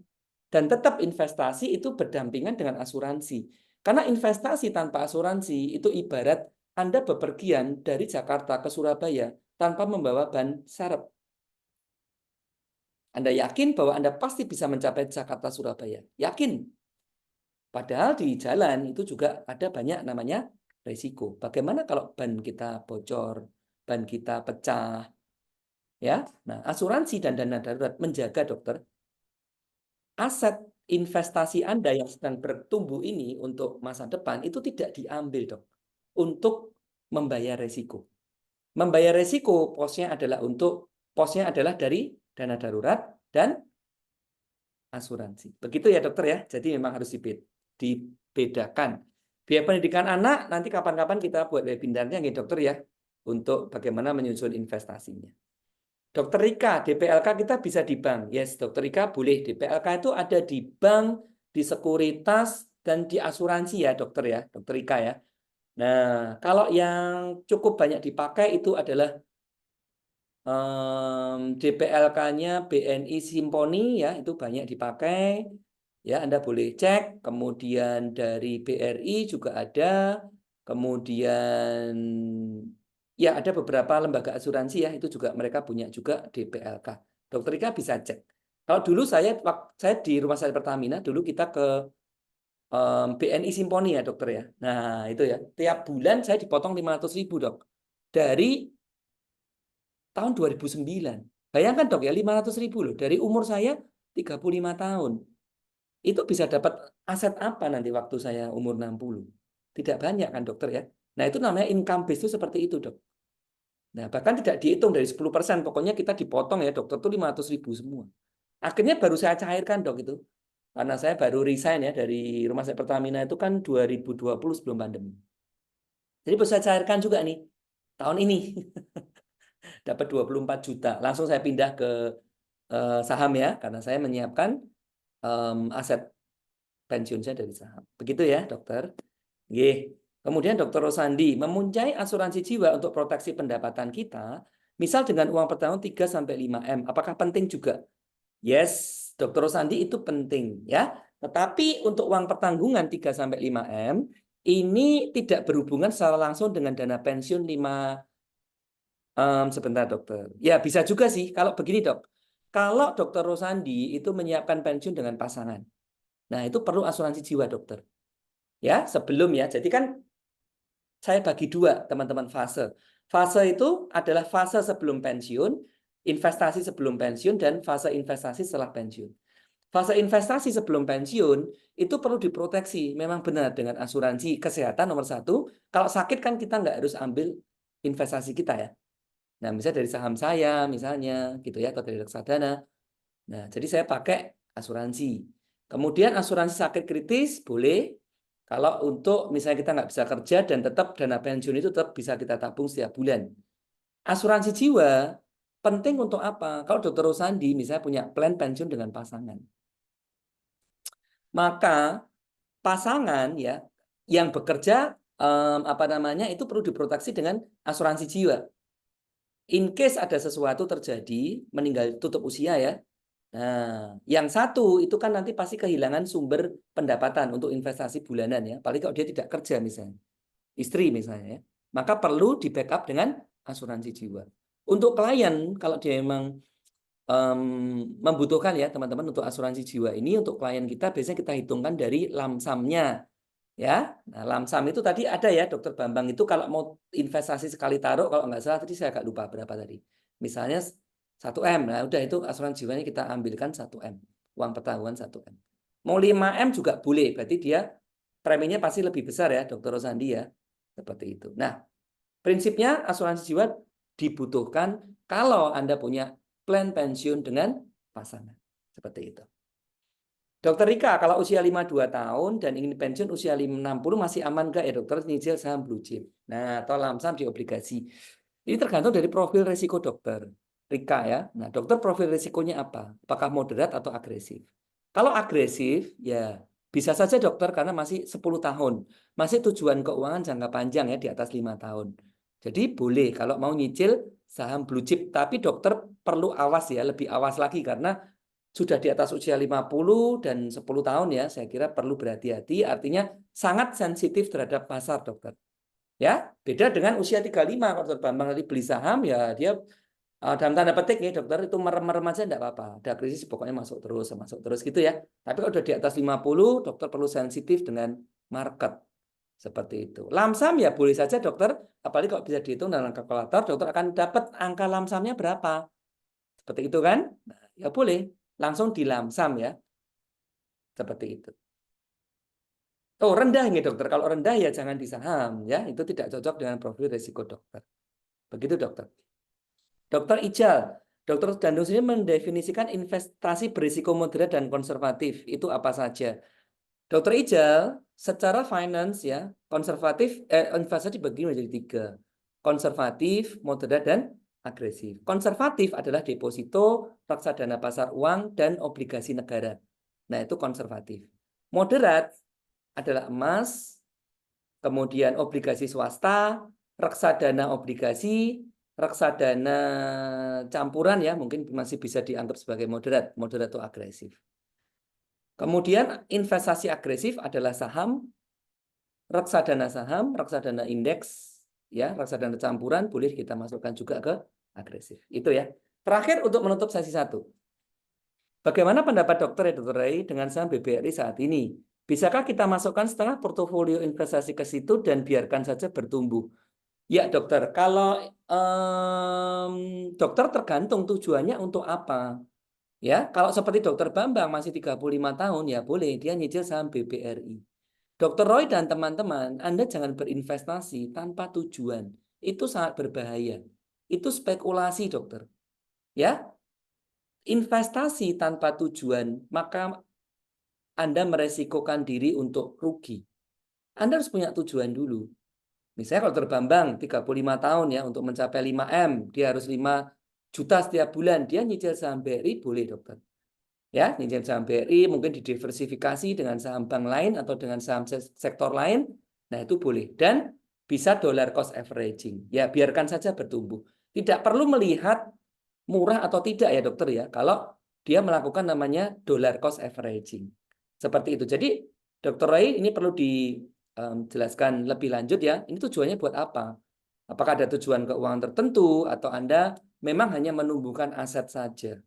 Speaker 1: dan tetap investasi itu berdampingan dengan asuransi. Karena investasi tanpa asuransi itu ibarat Anda bepergian dari Jakarta ke Surabaya tanpa membawa ban serep. Anda yakin bahwa Anda pasti bisa mencapai Jakarta Surabaya? Yakin. Padahal di jalan itu juga ada banyak namanya risiko. Bagaimana kalau ban kita bocor, ban kita pecah, ya? Nah, asuransi dan dana darurat menjaga, Dokter, aset investasi Anda yang sedang bertumbuh ini untuk masa depan itu tidak diambil, Dok, untuk membayar risiko. Membayar risiko posnya adalah dari dana darurat dan asuransi. Begitu ya, Dokter ya. Jadi memang harus dibedakan. Biaya pendidikan anak nanti kapan-kapan kita buat webinarnya nih, Dokter ya, untuk bagaimana menyusun investasinya. Dokter Rika, DPLK kita bisa di bank. Yes, Dokter Rika boleh. DPLK itu ada di bank, di sekuritas, dan di asuransi ya, Dokter ya, Dokter Rika ya. Nah, kalau yang cukup banyak dipakai itu adalah DPLK-nya BNI Simponi ya, itu banyak dipakai. Ya, Anda boleh cek. Kemudian dari BRI juga ada. Kemudian ya ada beberapa lembaga asuransi ya, itu juga mereka punya juga DPLK. Dokter Ika bisa cek. Kalau dulu saya di Rumah Sakit Pertamina, dulu kita ke BNI Simponi ya, Dokter ya. Nah, itu ya. Tiap bulan saya dipotong 500.000, Dok. Dari tahun 2009. Bayangkan, Dok ya, 500.000 loh. Dari umur saya 35 tahun. Itu bisa dapat aset apa nanti waktu saya umur 60? Tidak banyak kan, Dokter ya. Nah, itu namanya income base itu seperti itu, Dok. Nah, bahkan tidak dihitung dari 10%, pokoknya kita dipotong ya, Dokter, itu 500.000 semua. Akhirnya baru saya cairkan, Dok, itu. Karena saya baru resign ya dari Rumah Sakit Pertamina itu kan 2020 sebelum pandemi. Jadi baru saya cairkan juga nih tahun ini. Dapat 24 juta. Langsung saya pindah ke saham ya, karena saya menyiapkan aset pensiun saya dari saham. Begitu ya, Dokter. Nggih. Kemudian Dokter Rosandi, mempunyai asuransi jiwa untuk proteksi pendapatan kita, misal dengan uang per tahun 3 sampai 5 M. Apakah penting juga? Yes, Dokter Rosandi itu penting ya. Tetapi untuk uang pertanggungan 3 sampai 5 M ini tidak berhubungan secara langsung dengan dana pensiun 5 sebentar, Dokter. Ya, bisa juga sih kalau begini, Dok. Kalau Dokter Rosandi itu menyiapkan pensiun dengan pasangan. Nah, itu perlu asuransi jiwa, Dokter. Ya, sebelum ya. Jadi kan saya bagi dua, teman-teman, fase. Fase itu adalah fase sebelum pensiun, investasi sebelum pensiun, dan fase investasi setelah pensiun. Fase investasi sebelum pensiun itu perlu diproteksi. Memang benar dengan asuransi kesehatan nomor 1. Kalau sakit kan kita nggak harus ambil investasi kita ya. Nah, misalnya dari saham saya, misalnya gitu ya, atau dari reksadana. Nah, jadi saya pakai asuransi. Kemudian asuransi sakit kritis boleh. Kalau untuk misalnya kita nggak bisa kerja dan tetap dana pensiun itu tetap bisa kita tabung setiap bulan. Asuransi jiwa penting untuk apa? Kalau Dokter Rosandi misalnya punya plan pensiun dengan pasangan, maka pasangan ya yang bekerja apa namanya itu perlu diproteksi dengan asuransi jiwa. In case ada sesuatu terjadi, meninggal tutup usia ya. Nah, yang satu itu kan nanti pasti kehilangan sumber pendapatan untuk investasi bulanan ya. Paling kalau dia tidak kerja misalnya, istri misalnya ya. Maka perlu di backup dengan asuransi jiwa. Untuk klien, kalau dia memang membutuhkan ya teman-teman untuk asuransi jiwa ini untuk klien kita biasanya kita hitungkan dari lamsamnya ya. Nah, lamsam itu tadi ada ya, Dokter Bambang, itu kalau mau investasi sekali taruh kalau nggak salah tadi saya agak lupa berapa tadi. Misalnya 1 M. Nah, udah itu asuransi jiwanya kita ambilkan 1 M. Uang pertanggungan 1 M. Mau 5 M juga boleh. Berarti dia preminya pasti lebih besar ya, Dokter Rosandi ya. Seperti itu. Nah, prinsipnya asuransi jiwa dibutuhkan kalau Anda punya plan pensiun dengan pasangan. Seperti itu. Dokter Rika, kalau usia 52 tahun dan ingin pensiun usia 60 masih aman nggak ya dokter nyicil saham blue chip? Nah, atau lamsam di obligasi. Ini tergantung dari profil risiko dokter Rika ya. Nah, dokter profil risikonya apa? Apakah moderat atau agresif? Kalau agresif, ya bisa saja dokter karena masih 10 tahun. Masih tujuan keuangan jangka panjang ya di atas 5 tahun. Jadi boleh kalau mau nyicil saham blue chip. Tapi dokter perlu awas ya, lebih awas lagi karena sudah di atas usia 50 dan 10 tahun ya, saya kira perlu berhati-hati, artinya sangat sensitif terhadap pasar, dokter. Ya, beda dengan usia 35, kalau dokter Bambang tadi beli saham, ya dia dalam tanda petik ya, dokter itu merem-merem aja enggak apa-apa. Ada krisis pokoknya masuk terus gitu ya. Tapi kalau udah di atas 50, dokter perlu sensitif dengan market. Seperti itu. Lamsam ya boleh saja dokter, apalagi kalau bisa dihitung dengan kalkulator, dokter akan dapat angka lamsamnya berapa. Seperti itu kan? Nah, ya boleh. Langsung dilamsam ya. Seperti itu. Oh, rendah ini dokter. Kalau rendah ya jangan di saham ya. Itu tidak cocok dengan profil risiko dokter. Begitu dokter. Dokter Ijal. Dokter Dandung sendiri mendefinisikan investasi berisiko moderat dan konservatif. Itu apa saja? Dokter Ijal, secara finance ya, konservatif, investasi dibagi menjadi 3. Konservatif, moderat, dan agresif. Konservatif adalah deposito, reksadana pasar uang, dan obligasi negara. Nah, itu konservatif. Moderat adalah emas, kemudian obligasi swasta, reksadana obligasi, reksadana campuran ya, mungkin masih bisa dianggap sebagai moderat atau agresif. Kemudian investasi agresif adalah saham, reksadana indeks, ya, reksadana campuran boleh kita masukkan juga ke agresif. Itu ya. Terakhir untuk menutup sesi 1. Bagaimana pendapat dokter ya dokter Ray dengan saham BBRI saat ini? Bisakah kita masukkan setengah portofolio investasi ke situ dan biarkan saja bertumbuh? Ya dokter, kalau dokter tergantung tujuannya untuk apa. Ya, kalau seperti dokter Bambang masih 35 tahun ya boleh dia nyicil saham BBRI. Dokter Roy dan teman-teman, Anda jangan berinvestasi tanpa tujuan. Itu sangat berbahaya. Itu spekulasi, dokter. Ya, investasi tanpa tujuan, maka Anda meresikokan diri untuk rugi. Anda harus punya tujuan dulu. Misalnya kalau dokter Bambang 35 tahun ya untuk mencapai 5M, dia harus 5 juta setiap bulan, dia nyicil saham BRI boleh, dokter. Ya, nyicil saham BRI mungkin didiversifikasi dengan saham bank lain atau dengan saham sektor lain. Nah, itu boleh. Dan bisa dollar cost averaging. Ya, biarkan saja bertumbuh. Tidak perlu melihat murah atau tidak ya, dokter ya. Kalau dia melakukan namanya dollar cost averaging. Seperti itu. Jadi, Dokter Ray ini perlu dijelaskan lebih lanjut ya. Ini tujuannya buat apa? Apakah ada tujuan keuangan tertentu atau Anda memang hanya menumbuhkan aset saja?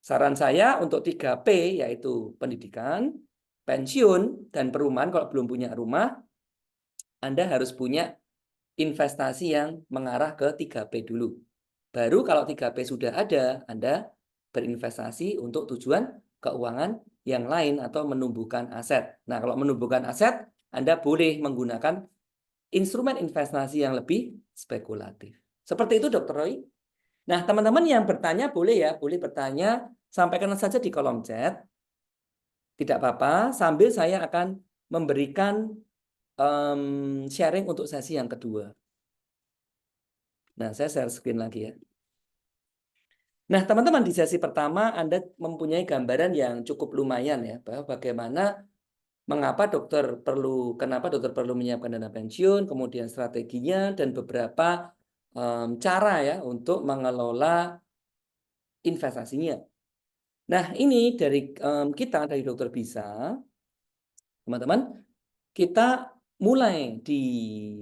Speaker 1: Saran saya untuk 3P yaitu pendidikan, pensiun, dan perumahan. Kalau belum punya rumah, Anda harus punya investasi yang mengarah ke 3P dulu. Baru kalau 3P sudah ada, Anda berinvestasi untuk tujuan keuangan yang lain atau menumbuhkan aset. Nah, kalau menumbuhkan aset, Anda boleh menggunakan instrumen investasi yang lebih spekulatif. Seperti itu, Dr. Roy. Nah, teman-teman yang bertanya boleh ya, boleh bertanya, sampaikan saja di kolom chat. Tidak apa-apa, sambil saya akan memberikan sharing untuk sesi yang kedua. Nah, saya share screen lagi ya. Nah, teman-teman di sesi pertama Anda mempunyai gambaran yang cukup lumayan ya, bahwa bagaimana kenapa dokter perlu menyiapkan dana pensiun, kemudian strateginya dan beberapa cara ya untuk mengelola investasinya. Nah, ini dari kita dari Dokter Bisa, teman-teman, kita mulai di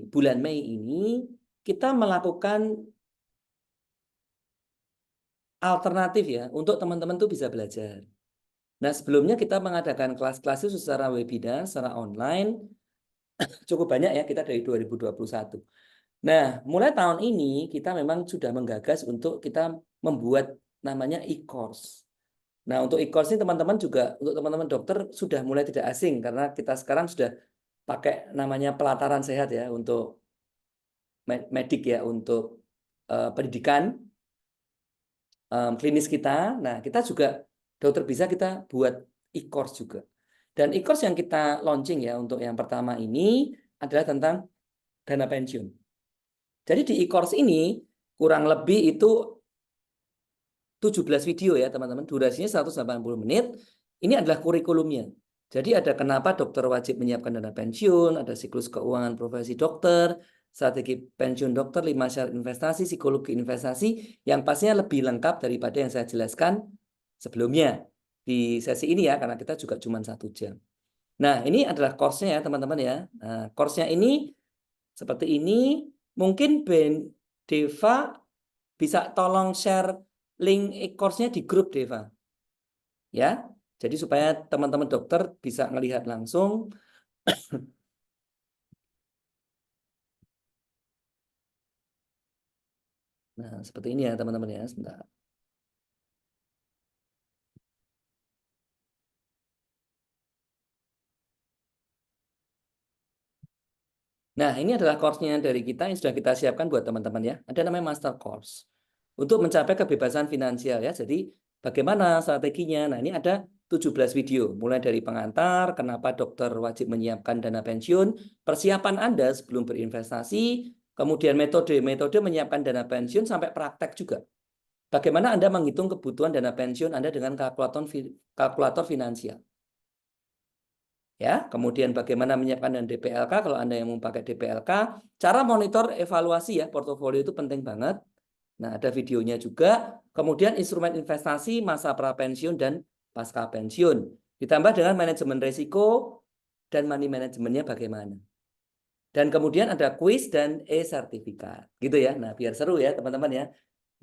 Speaker 1: bulan Mei ini kita melakukan alternatif ya untuk teman-teman tuh bisa belajar. Nah, sebelumnya kita mengadakan kelas-kelas itu secara webinar, secara online, cukup banyak ya, kita dari 2021. Nah, mulai tahun ini kita memang sudah menggagas untuk kita membuat namanya e-course. Nah, untuk e-course ini teman-teman juga, untuk teman-teman dokter sudah mulai tidak asing, karena kita sekarang sudah pakai namanya pelataran sehat ya, untuk medik ya, untuk pendidikan klinis kita. Nah, kita juga dokter bisa kita buat e-course juga. Dan e-course yang kita launching ya untuk yang pertama ini adalah tentang dana pensiun. Jadi di e-course ini kurang lebih itu 17 video ya teman-teman, durasinya 180 menit. Ini adalah kurikulumnya. Jadi ada kenapa dokter wajib menyiapkan dana pensiun, ada siklus keuangan profesi dokter, strategi pensiun dokter, 5 syarat investasi, psikologi investasi, yang pastinya lebih lengkap daripada yang saya jelaskan sebelumnya di sesi ini ya, karena kita juga cuma 1 jam. Nah, ini adalah course-nya ya teman-teman ya. Nah, course-nya ini seperti ini. Mungkin Deva bisa tolong share link e-course-nya di grup, Deva. Ya, jadi supaya teman-teman dokter bisa melihat langsung. Nah, seperti ini ya teman-teman ya. Sebentar. Nah, ini adalah course-nya dari kita yang sudah kita siapkan buat teman-teman ya. Ada namanya Master Course. Untuk mencapai kebebasan finansial ya. Jadi, bagaimana strateginya? Nah, ini ada 17 video. Mulai dari pengantar, kenapa dokter wajib menyiapkan dana pensiun, persiapan Anda sebelum berinvestasi, kemudian metode-metode menyiapkan dana pensiun, sampai praktek juga. Bagaimana Anda menghitung kebutuhan dana pensiun Anda dengan kalkulator finansial. Ya, kemudian bagaimana menyiapkan dan DPLK kalau Anda yang mau pakai DPLK, cara monitor evaluasi ya, portofolio itu penting banget. Nah, ada videonya juga. Kemudian instrumen investasi masa prapensiun dan pasca pensiun. Ditambah dengan manajemen risiko dan money manajemennya bagaimana. Dan kemudian ada kuis dan e-sertifikat. Gitu ya. Nah, biar seru ya teman-teman ya.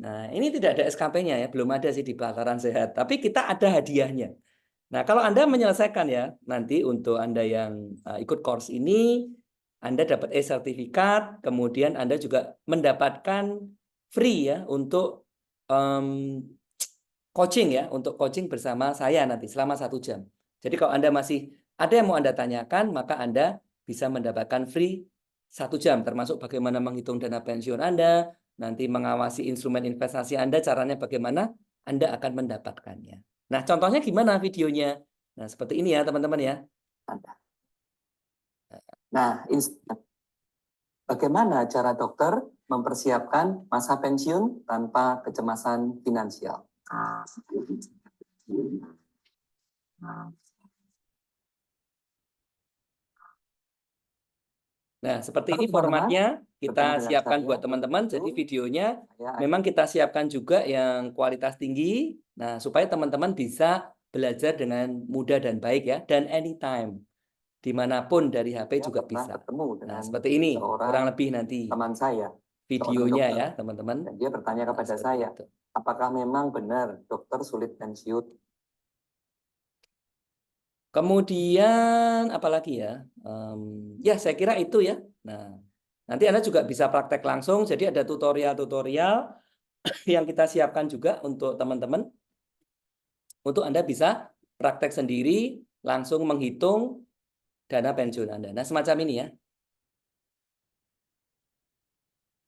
Speaker 1: Nah, ini tidak ada SKP-nya ya, belum ada sih di Pelataran Sehat. Tapi kita ada hadiahnya. Nah, kalau Anda menyelesaikan ya, nanti untuk Anda yang ikut course ini, Anda dapat e-sertifikat, kemudian Anda juga mendapatkan free ya untuk coaching ya, untuk coaching bersama saya nanti selama 1 jam. Jadi kalau Anda masih ada yang mau Anda tanyakan, maka Anda bisa mendapatkan free 1 jam, termasuk bagaimana menghitung dana pensiun Anda, nanti mengawasi instrumen investasi Anda, caranya bagaimana, Anda akan mendapatkannya. Nah, contohnya gimana videonya? Nah, seperti ini ya, teman-teman ya. Nah, bagaimana cara dokter mempersiapkan masa pensiun tanpa kecemasan finansial? Nah, seperti ini formatnya kita siapkan buat teman-teman. Jadi videonya memang kita siapkan juga yang kualitas tinggi. Nah, supaya teman-teman bisa belajar dengan mudah dan baik ya. Dan anytime. Dimanapun dari HP juga bisa. Nah, seperti ini. Kurang lebih nanti teman saya videonya ya, teman-teman. Dan dia bertanya kepada saya, apakah memang benar dokter sulit pensiun? Kemudian apalagi ya? Ya saya kira itu ya. Nah, nanti Anda juga bisa praktek langsung. Jadi ada tutorial-tutorial yang kita siapkan juga untuk teman-teman. Untuk Anda bisa praktek sendiri, langsung menghitung dana pensiun Anda. Nah, semacam ini ya.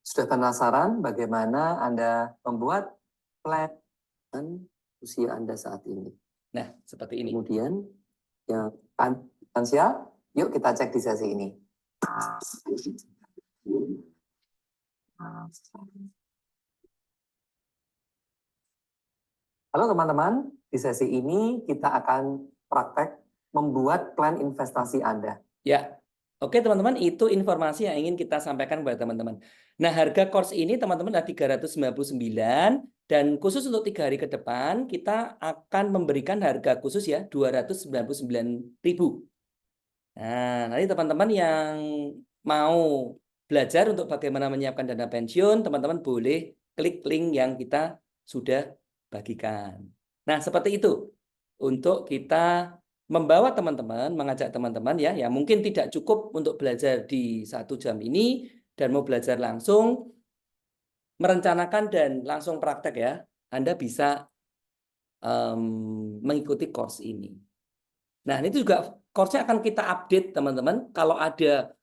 Speaker 1: Sudah penasaran bagaimana Anda membuat plan usia Anda saat ini? Nah, seperti ini. Kemudian yang finansial, yuk kita cek di sesi ini. Halo teman-teman, di sesi ini kita akan praktek membuat plan investasi Anda. Ya, oke teman-teman, itu informasi yang ingin kita sampaikan kepada teman-teman. Nah, harga course ini teman-teman adalah 399 dan khusus untuk 3 hari ke depan kita akan memberikan harga khusus ya 299.000. Nah, nanti teman-teman yang mau belajar untuk bagaimana menyiapkan dana pensiun, teman-teman boleh klik link yang kita sudah bagikan. Nah, seperti itu untuk kita membawa teman-teman, mengajak teman-teman ya, yang mungkin tidak cukup untuk belajar di 1 jam ini dan mau belajar langsung, merencanakan dan langsung praktek ya, Anda bisa mengikuti course ini. Nah, ini juga course-nya akan kita update teman-teman. Kalau ada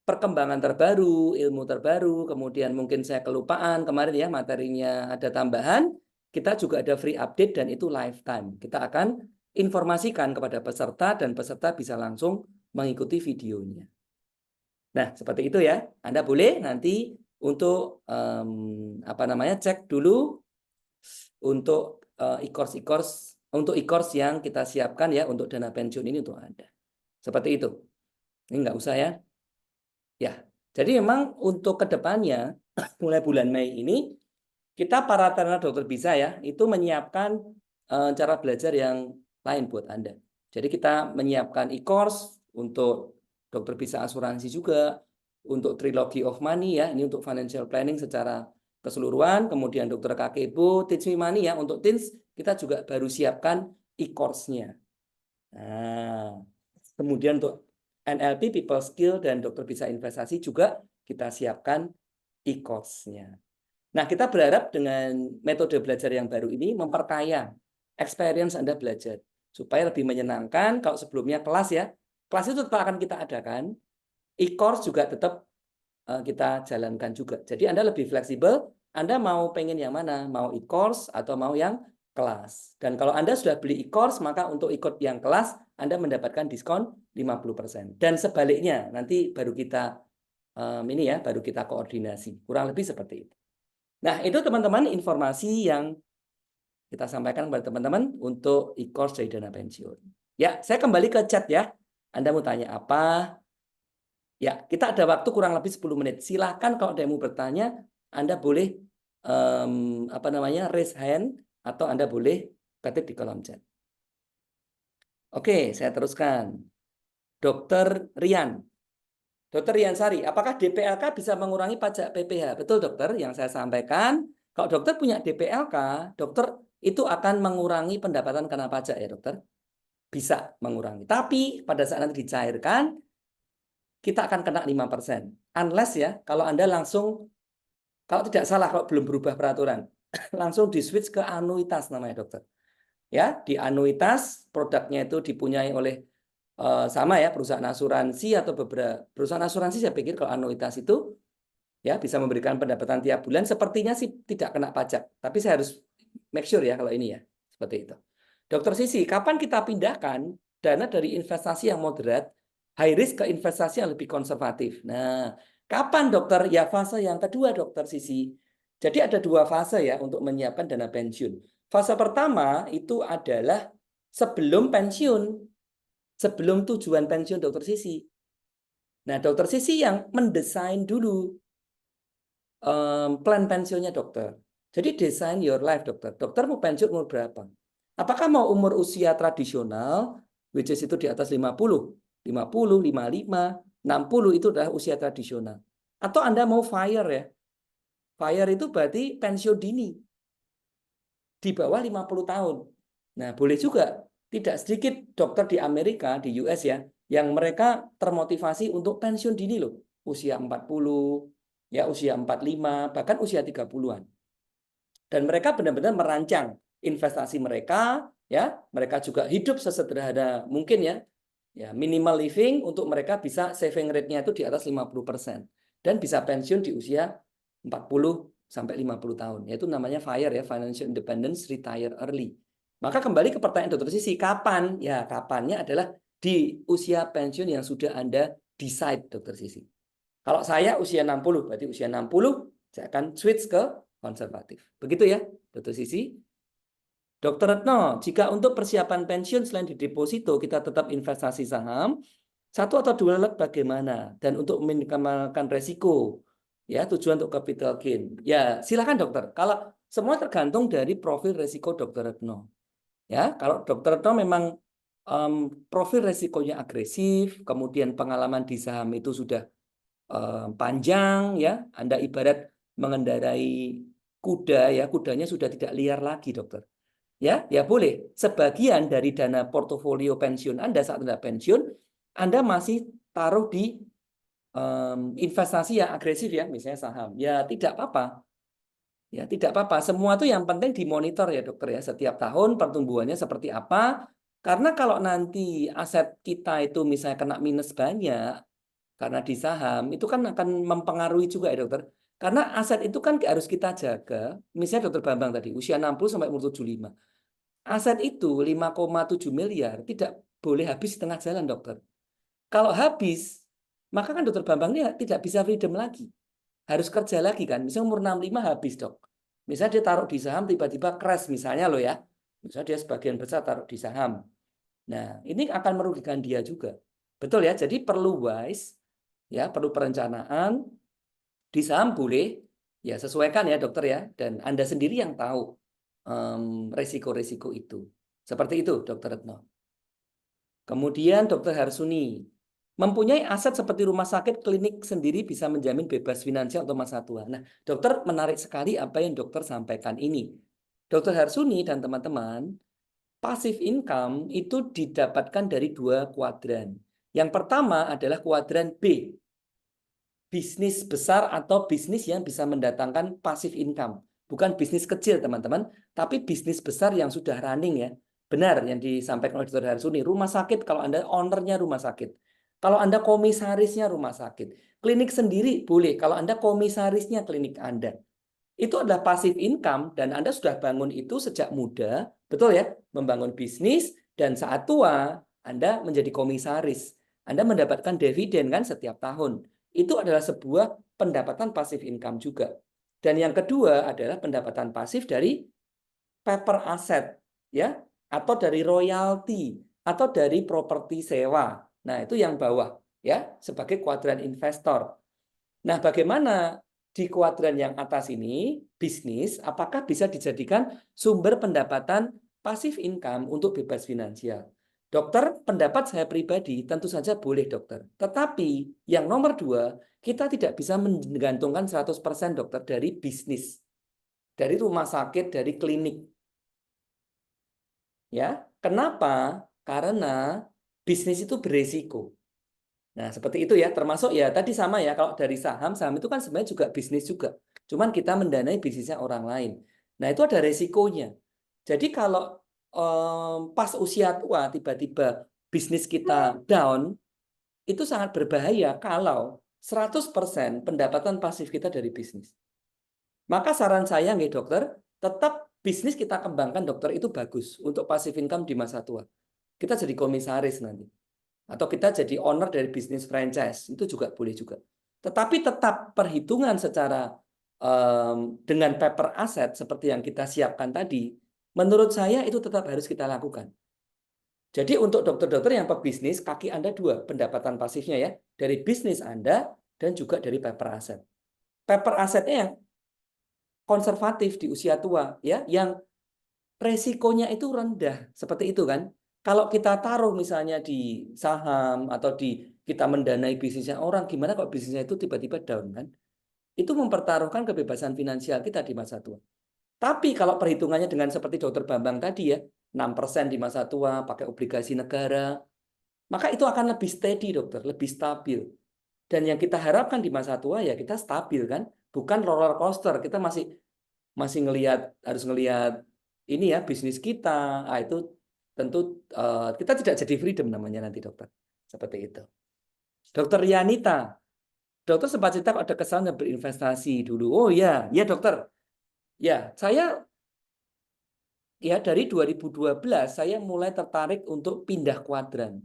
Speaker 1: perkembangan terbaru, ilmu terbaru, kemudian mungkin saya kelupaan kemarin ya materinya ada tambahan, kita juga ada free update dan itu lifetime. Kita akan informasikan kepada peserta dan peserta bisa langsung mengikuti videonya. Nah, seperti itu ya. Anda boleh nanti untuk cek dulu untuk e-course yang kita siapkan ya untuk dana pensiun ini untuk Anda. Seperti itu. Ini nggak usah ya. Ya, jadi memang untuk kedepannya mulai bulan Mei ini kita para trainer dokter bisa ya itu menyiapkan cara belajar yang lain buat Anda. Jadi kita menyiapkan e-course untuk dokter bisa asuransi juga, untuk Trilogy of Money ya, ini untuk financial planning secara keseluruhan, kemudian dokter Kakebo, Teach Me Money ya, untuk teens kita juga baru siapkan e-course-nya. Nah, kemudian untuk NLP, People Skill, dan dokter bisa investasi juga kita siapkan e-course-nya. Nah, kita berharap dengan metode belajar yang baru ini memperkaya experience Anda belajar. Supaya lebih menyenangkan, kalau sebelumnya kelas ya, kelas itu tetap akan kita adakan, e-course juga tetap kita jalankan juga. Jadi Anda lebih fleksibel, Anda mau pengen yang mana? Mau e-course atau mau yang kelas. Dan kalau Anda sudah beli e-course, maka untuk ikut yang kelas, Anda mendapatkan diskon 50%. Dan sebaliknya, nanti baru kita baru kita koordinasi. Kurang lebih seperti itu. Nah, itu teman-teman informasi yang kita sampaikan kepada teman-teman untuk e-course dari dana pensiun. Ya, saya kembali ke chat ya. Anda mau tanya apa? Ya, kita ada waktu kurang lebih 10 menit. Silahkan kalau ada yang mau bertanya, Anda boleh raise hand atau Anda boleh ketik di kolom chat. Oke, saya teruskan. Dokter Rian. Dokter Rian Sari, apakah DPLK bisa mengurangi pajak PPh? Betul dokter, yang saya sampaikan, kalau dokter punya DPLK, dokter itu akan mengurangi pendapatan kena pajak ya dokter. Bisa mengurangi. Tapi pada saat nanti dicairkan, kita akan kena 5%. Unless ya, kalau Anda langsung, kalau tidak salah, kalau belum berubah peraturan, langsung di-switch ke anuitas namanya dokter. Ya, di anuitas produknya itu dipunyai oleh sama ya perusahaan asuransi atau beberapa perusahaan asuransi. Saya pikir kalau anuitas itu ya bisa memberikan pendapatan tiap bulan, sepertinya sih tidak kena pajak. Tapi saya harus make sure ya kalau ini ya seperti itu. Dokter Sisi, kapan kita pindahkan dana dari investasi yang moderat high risk ke investasi yang lebih konservatif? Nah, kapan dokter? Ya fase yang kedua dokter Sisi. Jadi ada dua fase ya untuk menyiapkan dana pensiun. Fase pertama itu adalah sebelum pensiun. Sebelum tujuan pensiun dokter Sisi. Nah, dokter Sisi yang mendesain dulu plan pensiunnya dokter. Jadi desain your life dokter. Dokter mau pensiun umur berapa? Apakah mau umur usia tradisional, which is itu di atas 50, 50, 55, 60 itu adalah usia tradisional. Atau Anda mau FIRE ya. FIRE itu berarti pensiun dini. Di bawah 50 tahun. Nah, boleh juga. Tidak sedikit dokter di Amerika, di US ya, yang mereka termotivasi untuk pensiun dini loh. Usia 40, ya usia 45, bahkan usia 30-an. Dan mereka benar-benar merancang investasi mereka, ya. Mereka juga hidup sesederhana mungkin ya. Ya, minimal living untuk mereka bisa saving rate-nya itu di atas 50%. Dan bisa pensiun di usia 40 sampai 50 tahun. Yaitu namanya FIRE ya, Financial Independence Retire Early. Maka kembali ke pertanyaan dokter Sisi, kapan? Ya, kapannya adalah di usia pensiun yang sudah Anda decide dokter Sisi. Kalau saya usia 60, berarti usia 60 saya akan switch ke konservatif. Begitu ya, dokter Sisi. Dokter Retno, jika untuk persiapan pensiun selain di deposito kita tetap investasi saham, satu atau dua lot bagaimana? Dan untuk meminimalkan resiko, ya tujuan untuk capital gain. Ya silakan dokter. Kalau semua tergantung dari profil resiko dokter Retno. Ya, kalau dokter Retno memang profil resikonya agresif, kemudian pengalaman di saham itu sudah panjang, ya, Anda ibarat mengendarai kuda, ya, kudanya sudah tidak liar lagi, dokter. Ya, ya boleh. Sebagian dari dana portofolio pensiun Anda saat Anda pensiun, Anda masih taruh di investasi yang agresif ya, misalnya saham. Ya tidak apa-apa. Ya tidak apa-apa. Semua itu yang penting dimonitor ya dokter ya. Setiap tahun pertumbuhannya seperti apa. Karena kalau nanti aset kita itu misalnya kena minus banyak karena di saham, itu kan akan mempengaruhi juga ya dokter. Karena aset itu kan harus kita jaga. Misalnya dokter Bambang tadi, usia 60 sampai umur 75. Aset itu 5,7 miliar tidak boleh habis di tengah jalan, dokter. Kalau habis, maka kan dokter Bambang ini tidak bisa freedom lagi. Harus kerja lagi kan. Misalnya umur 65 habis, dok. Misalnya dia taruh di saham, tiba-tiba crash misalnya loh ya. Misalnya dia sebagian besar taruh di saham. Nah, ini akan merugikan dia juga. Betul ya? Jadi perlu wise, ya, perlu perencanaan. Di saham boleh, ya sesuaikan ya dokter ya. Dan Anda sendiri yang tahu resiko-resiko itu. Seperti itu, Dokter Retno. Kemudian Dokter Harsuni, mempunyai aset seperti rumah sakit, klinik sendiri bisa menjamin bebas finansial untuk masa tua. Nah, dokter menarik sekali apa yang dokter sampaikan ini. Dokter Harsuni dan teman-teman, passive income itu didapatkan dari 2 kuadran. Yang pertama adalah kuadran B, bisnis besar atau bisnis yang bisa mendatangkan passive income. Bukan bisnis kecil, teman-teman, tapi bisnis besar yang sudah running ya. Benar yang disampaikan oleh Dr. Harsuni, rumah sakit kalau Anda ownernya rumah sakit. Kalau Anda komisarisnya rumah sakit. Klinik sendiri boleh kalau Anda komisarisnya klinik Anda. Itu adalah passive income dan Anda sudah bangun itu sejak muda, betul ya? Membangun bisnis dan saat tua Anda menjadi komisaris. Anda mendapatkan dividen kan setiap tahun. Itu adalah sebuah pendapatan passive income juga. Dan yang kedua adalah pendapatan pasif dari paper asset ya, atau dari royalti atau dari properti sewa. Nah, itu yang bawah ya, sebagai kuadran investor. Nah, bagaimana di kuadran yang atas ini, bisnis, apakah bisa dijadikan sumber pendapatan pasif income untuk bebas finansial? Dokter, pendapat saya pribadi tentu saja boleh dokter. Tetapi yang nomor 2, kita tidak bisa menggantungkan 100% dokter dari bisnis. Dari rumah sakit, dari klinik. Ya, kenapa? Karena bisnis itu beresiko. Nah, seperti itu ya, termasuk ya tadi sama ya, kalau dari saham, saham itu kan sebenarnya juga bisnis juga. Cuman kita mendanai bisnisnya orang lain. Nah, itu ada resikonya. Jadi kalau pas usia tua tiba-tiba bisnis kita down, itu sangat berbahaya kalau 100% pendapatan pasif kita dari bisnis. Maka saran saya nih dokter, tetap bisnis kita kembangkan dokter itu bagus untuk passive income di masa tua. Kita jadi komisaris nanti. Atau kita jadi owner dari bisnis franchise, itu juga boleh juga. Tetapi tetap perhitungan secara dengan paper aset seperti yang kita siapkan tadi, menurut saya itu tetap harus kita lakukan. Jadi untuk dokter-dokter yang pebisnis, kaki Anda 2, pendapatan pasifnya ya, dari bisnis Anda dan juga dari paper aset. Paper asetnya yang konservatif di usia tua, ya, yang resikonya itu rendah, seperti itu kan. Kalau kita taruh misalnya di saham atau di kita mendanai bisnisnya orang, gimana kalau bisnisnya itu tiba-tiba down kan? Itu mempertaruhkan kebebasan finansial kita di masa tua. Tapi kalau perhitungannya dengan seperti Dokter Bambang tadi ya, 6% di masa tua, pakai obligasi negara, maka itu akan lebih steady dokter, lebih stabil. Dan yang kita harapkan di masa tua ya kita stabil kan, bukan roller coaster. Kita masih masih harus ngelihat ini ya bisnis kita. Ah, itu tentu kita tidak jadi freedom namanya nanti dokter. Seperti itu. Dokter Yanita, dokter sempat cerita ada kesalahan berinvestasi dulu. Oh ya, ya dokter. Ya, saya ya dari 2012 saya mulai tertarik untuk pindah kuadran.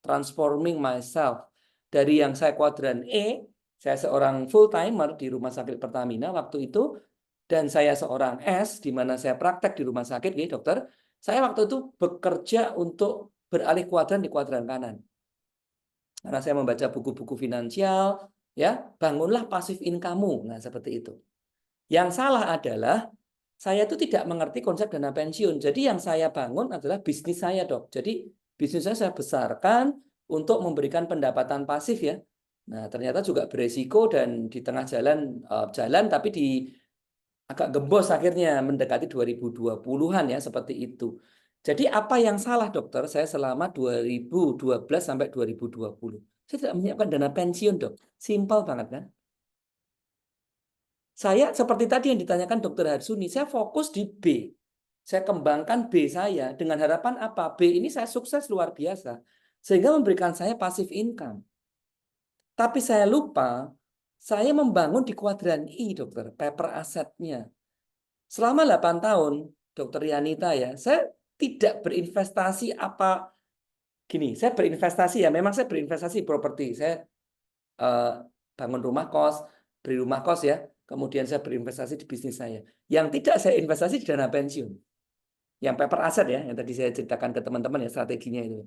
Speaker 1: Transforming myself. Dari yang saya kuadran E, saya seorang full timer di Rumah Sakit Pertamina waktu itu, dan saya seorang S, di mana saya praktek di rumah sakit, gitu, dokter. Saya waktu itu bekerja untuk beralih kuadran di kuadran kanan. Karena saya membaca buku-buku finansial, ya, bangunlah passive income-mu. Nah, seperti itu. Yang salah adalah saya itu tidak mengerti konsep dana pensiun. Jadi yang saya bangun adalah bisnis saya, dok. Jadi bisnis saya besarkan untuk memberikan pendapatan pasif ya. Nah, ternyata juga beresiko dan di tengah jalan tapi di agak gembos akhirnya mendekati 2020-an ya seperti itu. Jadi apa yang salah dokter? Saya selama 2012 sampai 2020. Saya tidak menyiapkan dana pensiun, dok. Simpel banget kan? Saya seperti tadi yang ditanyakan Dokter Harsuni, saya fokus di B. Saya kembangkan B saya dengan harapan apa? B ini saya sukses luar biasa. Sehingga memberikan saya passive income. Tapi saya lupa, saya membangun di kuadran I, dokter, paper asetnya. Selama 8 tahun, Dokter Yanita ya, saya tidak berinvestasi apa gini, saya berinvestasi ya, memang saya berinvestasi properti. Saya bangun rumah kos, beli rumah kos ya. Kemudian saya berinvestasi di bisnis saya. Yang tidak saya investasi di dana pensiun. Yang paper aset ya, yang tadi saya ceritakan ke teman-teman ya strateginya itu.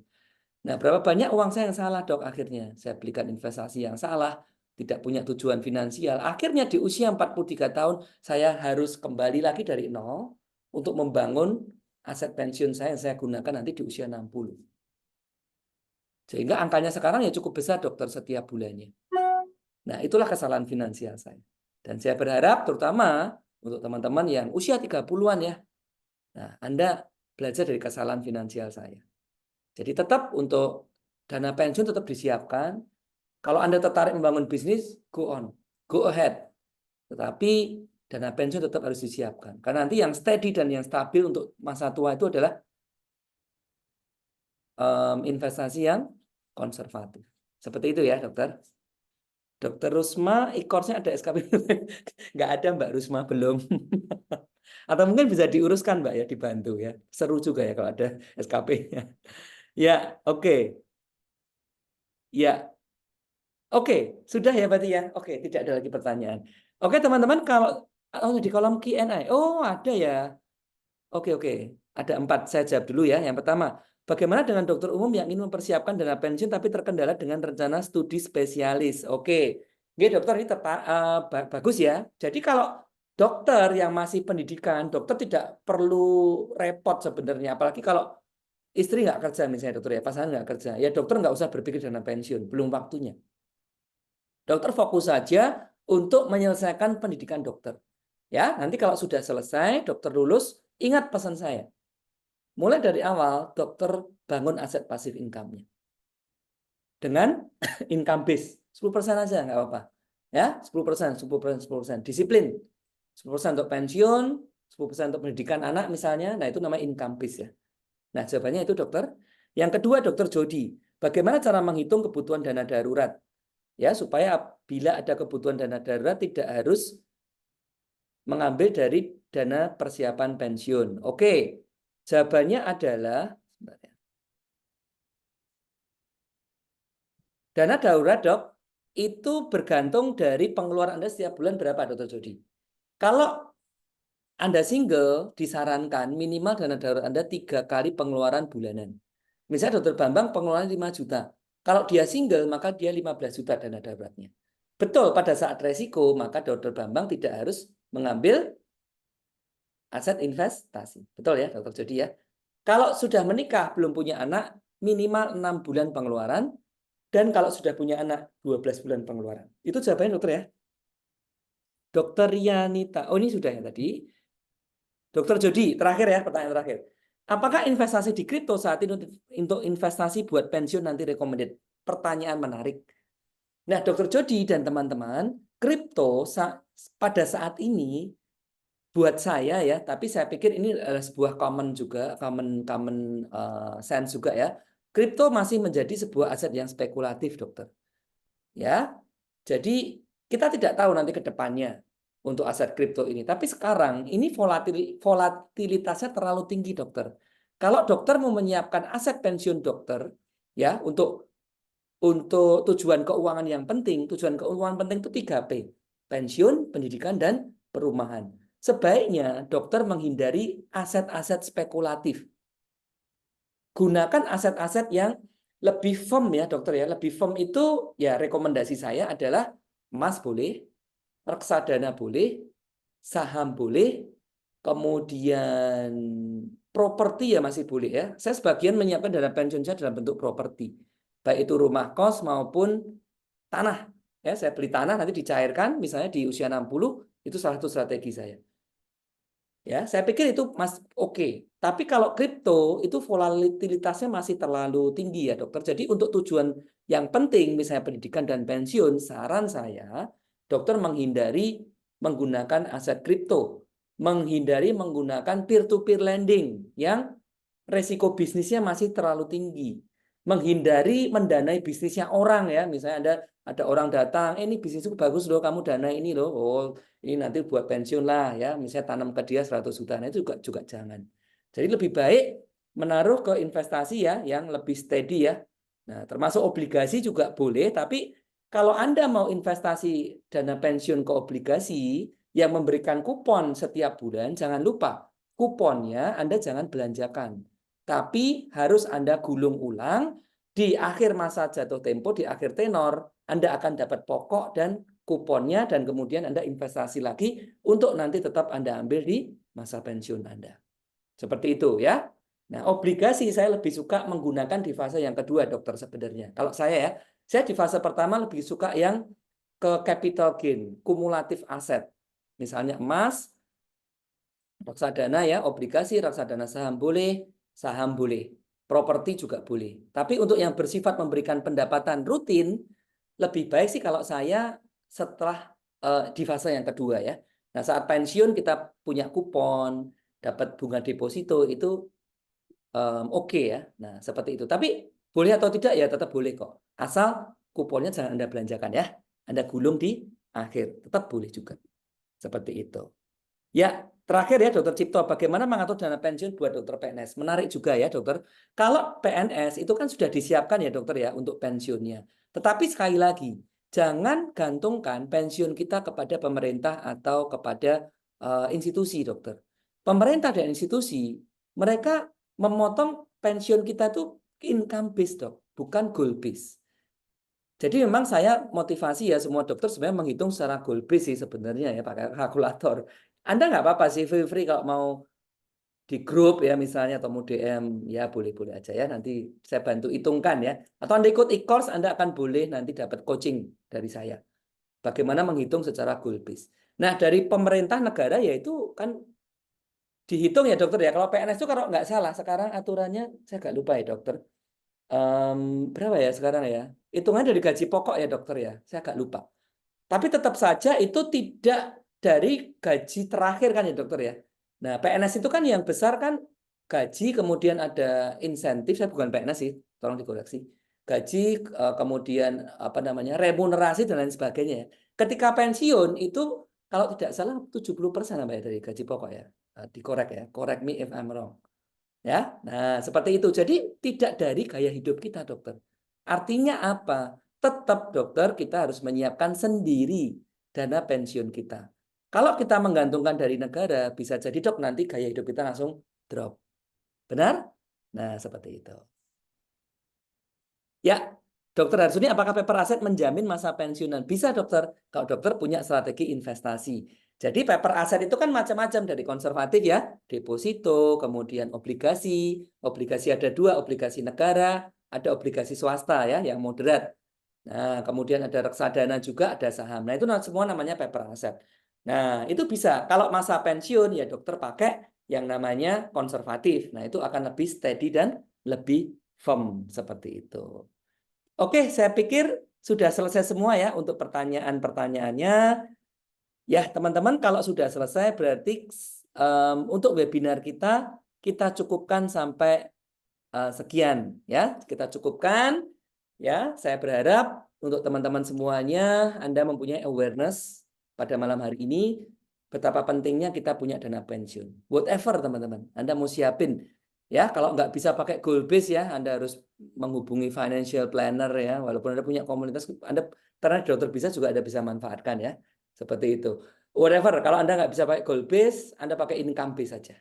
Speaker 1: Nah, berapa banyak uang saya yang salah, Dok, akhirnya? Saya belikan investasi yang salah, tidak punya tujuan finansial. Akhirnya di usia 43 tahun, saya harus kembali lagi dari nol untuk membangun aset pensiun saya yang saya gunakan nanti di usia 60. Sehingga angkanya sekarang ya cukup besar, Dokter, setiap bulannya. Nah, itulah kesalahan finansial saya. Dan saya berharap terutama untuk teman-teman yang usia 30-an ya. Nah, Anda belajar dari kesalahan finansial saya. Jadi tetap untuk dana pensiun tetap disiapkan. Kalau Anda tertarik membangun bisnis, go on, go ahead. Tetapi dana pensiun tetap harus disiapkan. Karena nanti yang steady dan yang stabil untuk masa tua itu adalah investasi yang konservatif. Seperti itu ya, Dokter. Dokter Rusma, e-course-nya ada SKP? Nggak ada, Mbak Rusma, belum. Atau mungkin bisa diuruskan, Mbak, ya, dibantu ya. Seru juga ya kalau ada SKP-nya. Ya, oke. Ya, oke. Sudah ya berarti ya. Oke, tidak ada lagi pertanyaan. Oke, teman-teman, kalau di kolom Q&A. Oh, ada ya. Oke. Ada 4. Saya jawab dulu ya. Yang pertama, bagaimana dengan dokter umum yang ingin mempersiapkan dana pensiun tapi terkendala dengan rencana studi spesialis? Oke. Oke, dokter, ini bagus ya. Jadi kalau dokter yang masih pendidikan, dokter tidak perlu repot sebenarnya. Apalagi kalau istri nggak kerja misalnya, dokter ya, pasangan nggak kerja. Ya dokter nggak usah berpikir dana pensiun, belum waktunya. Dokter fokus saja untuk menyelesaikan pendidikan dokter. Ya, nanti kalau sudah selesai, dokter lulus, ingat pesan saya. Mulai dari awal, dokter bangun aset pasif income-nya. Dengan income base. 10% aja, nggak apa-apa. Ya, 10%. Disiplin. 10% untuk pensiun, 10% untuk pendidikan anak misalnya. Nah, itu namanya income base ya. Nah, jawabannya itu, dokter. Yang kedua, dokter Jody. Bagaimana cara menghitung kebutuhan dana darurat? Ya, supaya bila ada kebutuhan dana darurat tidak harus mengambil dari dana persiapan pensiun. Oke, jawabannya adalah dana darurat, Dok, itu bergantung dari pengeluaran Anda setiap bulan berapa, Dokter Jody. Kalau Anda single, disarankan minimal dana darurat Anda 3 kali pengeluaran bulanan. Misalnya Dokter Bambang pengeluaran 5 juta. Kalau dia single, maka dia 15 juta dana daruratnya. Betul, pada saat resiko, maka Dokter Bambang tidak harus mengambil aset investasi. Betul ya, Dokter Jody ya. Kalau sudah menikah, belum punya anak, minimal 6 bulan pengeluaran. Dan kalau sudah punya anak, 12 bulan pengeluaran. Itu jawabannya, dokter ya. Dokter Yanita. Oh, ini sudah ya tadi. Dokter Jody, terakhir ya, pertanyaan terakhir. Apakah investasi di kripto saat ini untuk investasi buat pensiun nanti recommended? Pertanyaan menarik. Nah, Dokter Jody dan teman-teman, kripto pada saat ini buat saya ya, tapi saya pikir ini adalah sebuah common sense juga ya. Kripto masih menjadi sebuah aset yang spekulatif, dokter. Ya, jadi kita tidak tahu nanti ke depannya untuk aset kripto ini. Tapi sekarang ini volatilitasnya terlalu tinggi, dokter. Kalau dokter mau menyiapkan aset pensiun dokter, ya untuk tujuan keuangan yang penting, tujuan keuangan penting itu 3P, pensiun, pendidikan, dan perumahan. Sebaiknya dokter menghindari aset-aset spekulatif. Gunakan aset-aset yang lebih firm ya dokter ya. Lebih firm itu ya rekomendasi saya adalah emas boleh, reksadana boleh, saham boleh, kemudian properti ya masih boleh ya. Saya sebagian menyiapkan dana pensiun saya dalam bentuk properti. Baik itu rumah kos maupun tanah. Ya, saya beli tanah nanti dicairkan misalnya di usia 60, itu salah satu strategi saya. Ya, saya pikir itu oke. Tapi kalau kripto itu volatilitasnya masih terlalu tinggi ya, dokter. Jadi untuk tujuan yang penting misalnya pendidikan dan pensiun, saran saya dokter menghindari menggunakan aset kripto, menghindari menggunakan peer-to-peer lending yang resiko bisnisnya masih terlalu tinggi. Menghindari mendanai bisnisnya orang ya, misalnya ada orang datang, ini bisnisku bagus loh, kamu dana ini loh. Oh, ini nanti buat pensiun lah ya, misalnya tanam ke dia 100 juta, nah itu juga jangan. Jadi lebih baik menaruh ke investasi ya yang lebih steady ya. Nah, termasuk obligasi juga boleh, tapi kalau Anda mau investasi dana pensiun ke obligasi yang memberikan kupon setiap bulan, jangan lupa kuponnya Anda jangan belanjakan. Tapi harus Anda gulung ulang di akhir masa jatuh tempo, di akhir tenor, Anda akan dapat pokok dan kuponnya dan kemudian Anda investasi lagi untuk nanti tetap Anda ambil di masa pensiun Anda. Seperti itu ya. Nah, obligasi saya lebih suka menggunakan di fase yang kedua, dokter sebenarnya. Kalau saya di fase pertama lebih suka yang ke capital gain, kumulatif aset. Misalnya emas, reksadana ya, obligasi, reksadana saham boleh, properti juga boleh. Tapi untuk yang bersifat memberikan pendapatan rutin, lebih baik sih kalau saya setelah di fase yang kedua ya. Nah, saat pensiun kita punya kupon, dapat bunga deposito itu oke ya. Nah, seperti itu. Tapi boleh atau tidak ya tetap boleh kok. Asal kuponnya jangan Anda belanjakan ya. Anda gulung di akhir, tetap boleh juga. Seperti itu. Ya, terakhir ya Dokter Cipto, bagaimana mengatur dana pensiun buat dokter PNS? Menarik juga ya dokter. Kalau PNS itu kan sudah disiapkan ya dokter ya untuk pensiunnya. Tetapi sekali lagi, jangan gantungkan pensiun kita kepada pemerintah atau kepada institusi dokter. Pemerintah dan institusi, mereka memotong pensiun kita tuh income based dok, bukan goal based. Jadi memang saya motivasi ya semua dokter sebenarnya menghitung secara goal based sih sebenarnya ya pakai kalkulator. Anda nggak apa-apa sih free kalau mau di grup ya misalnya atau mau DM ya boleh-boleh aja ya nanti saya bantu hitungkan ya. Atau Anda ikut e-course Anda akan boleh nanti dapat coaching dari saya. Bagaimana menghitung secara goal based. Nah dari pemerintah negara ya itu kan dihitung ya dokter ya. Kalau PNS itu kalau nggak salah sekarang aturannya saya nggak lupa ya dokter. Berapa ya sekarang ya? Hitungannya dari gaji pokok ya dokter ya. Saya agak lupa. Tapi tetap saja itu tidak dari gaji terakhir kan ya dokter ya. Nah PNS itu kan yang besar kan gaji kemudian ada insentif. Saya bukan PNS sih, tolong dikoreksi. Gaji kemudian apa namanya remunerasi dan lain sebagainya ya. Ketika pensiun itu kalau tidak salah 70% apa ya dari gaji pokok ya. Dikorek ya, correct me if I'm wrong. Ya, nah seperti itu. Jadi tidak dari gaya hidup kita, dokter. Artinya apa? Tetap dokter kita harus menyiapkan sendiri dana pensiun kita. Kalau kita menggantungkan dari negara, bisa jadi dok nanti gaya hidup kita langsung drop. Benar? Nah, seperti itu. Ya, dokter Harsuni, apakah paper aset menjamin masa pensiunan? Bisa dokter, kalau dokter punya strategi investasi. Jadi paper aset itu kan macam-macam dari konservatif ya, deposito, kemudian obligasi. Obligasi ada dua, obligasi negara, ada obligasi swasta ya, yang moderat. Nah, kemudian ada reksadana juga, ada saham. Nah, itu semua namanya paper aset. Nah, itu bisa. Kalau masa pensiun ya dokter pakai yang namanya konservatif. Nah, itu akan lebih steady dan lebih firm seperti itu. Oke, saya pikir sudah selesai semua ya untuk pertanyaan-pertanyaannya. Ya, teman-teman, kalau sudah selesai berarti untuk webinar kita cukupkan sampai sekian ya. Kita cukupkan ya. Saya berharap untuk teman-teman semuanya Anda mempunyai awareness pada malam hari ini betapa pentingnya kita punya dana pensiun. Whatever teman-teman, Anda mau siapin ya. Kalau nggak bisa pakai goal base ya, Anda harus menghubungi financial planner ya. Walaupun Anda punya komunitas, Anda karena dokter bisa juga Anda bisa manfaatkan ya. Seperti itu. Whatever, kalau Anda nggak bisa pakai goal base, Anda pakai income base saja.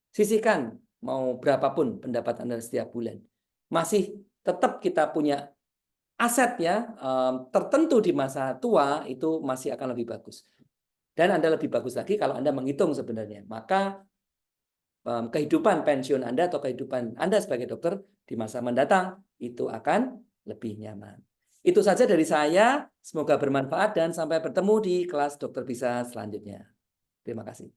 Speaker 1: Sisihkan mau berapapun pendapatan Anda setiap bulan. Masih tetap kita punya aset ya tertentu di masa tua itu masih akan lebih bagus. Dan Anda lebih bagus lagi kalau Anda menghitung sebenarnya. Maka kehidupan pensiun Anda atau kehidupan Anda sebagai dokter di masa mendatang itu akan lebih nyaman. Itu saja dari saya. Semoga bermanfaat dan sampai bertemu di kelas Dokter Bisa selanjutnya. Terima kasih.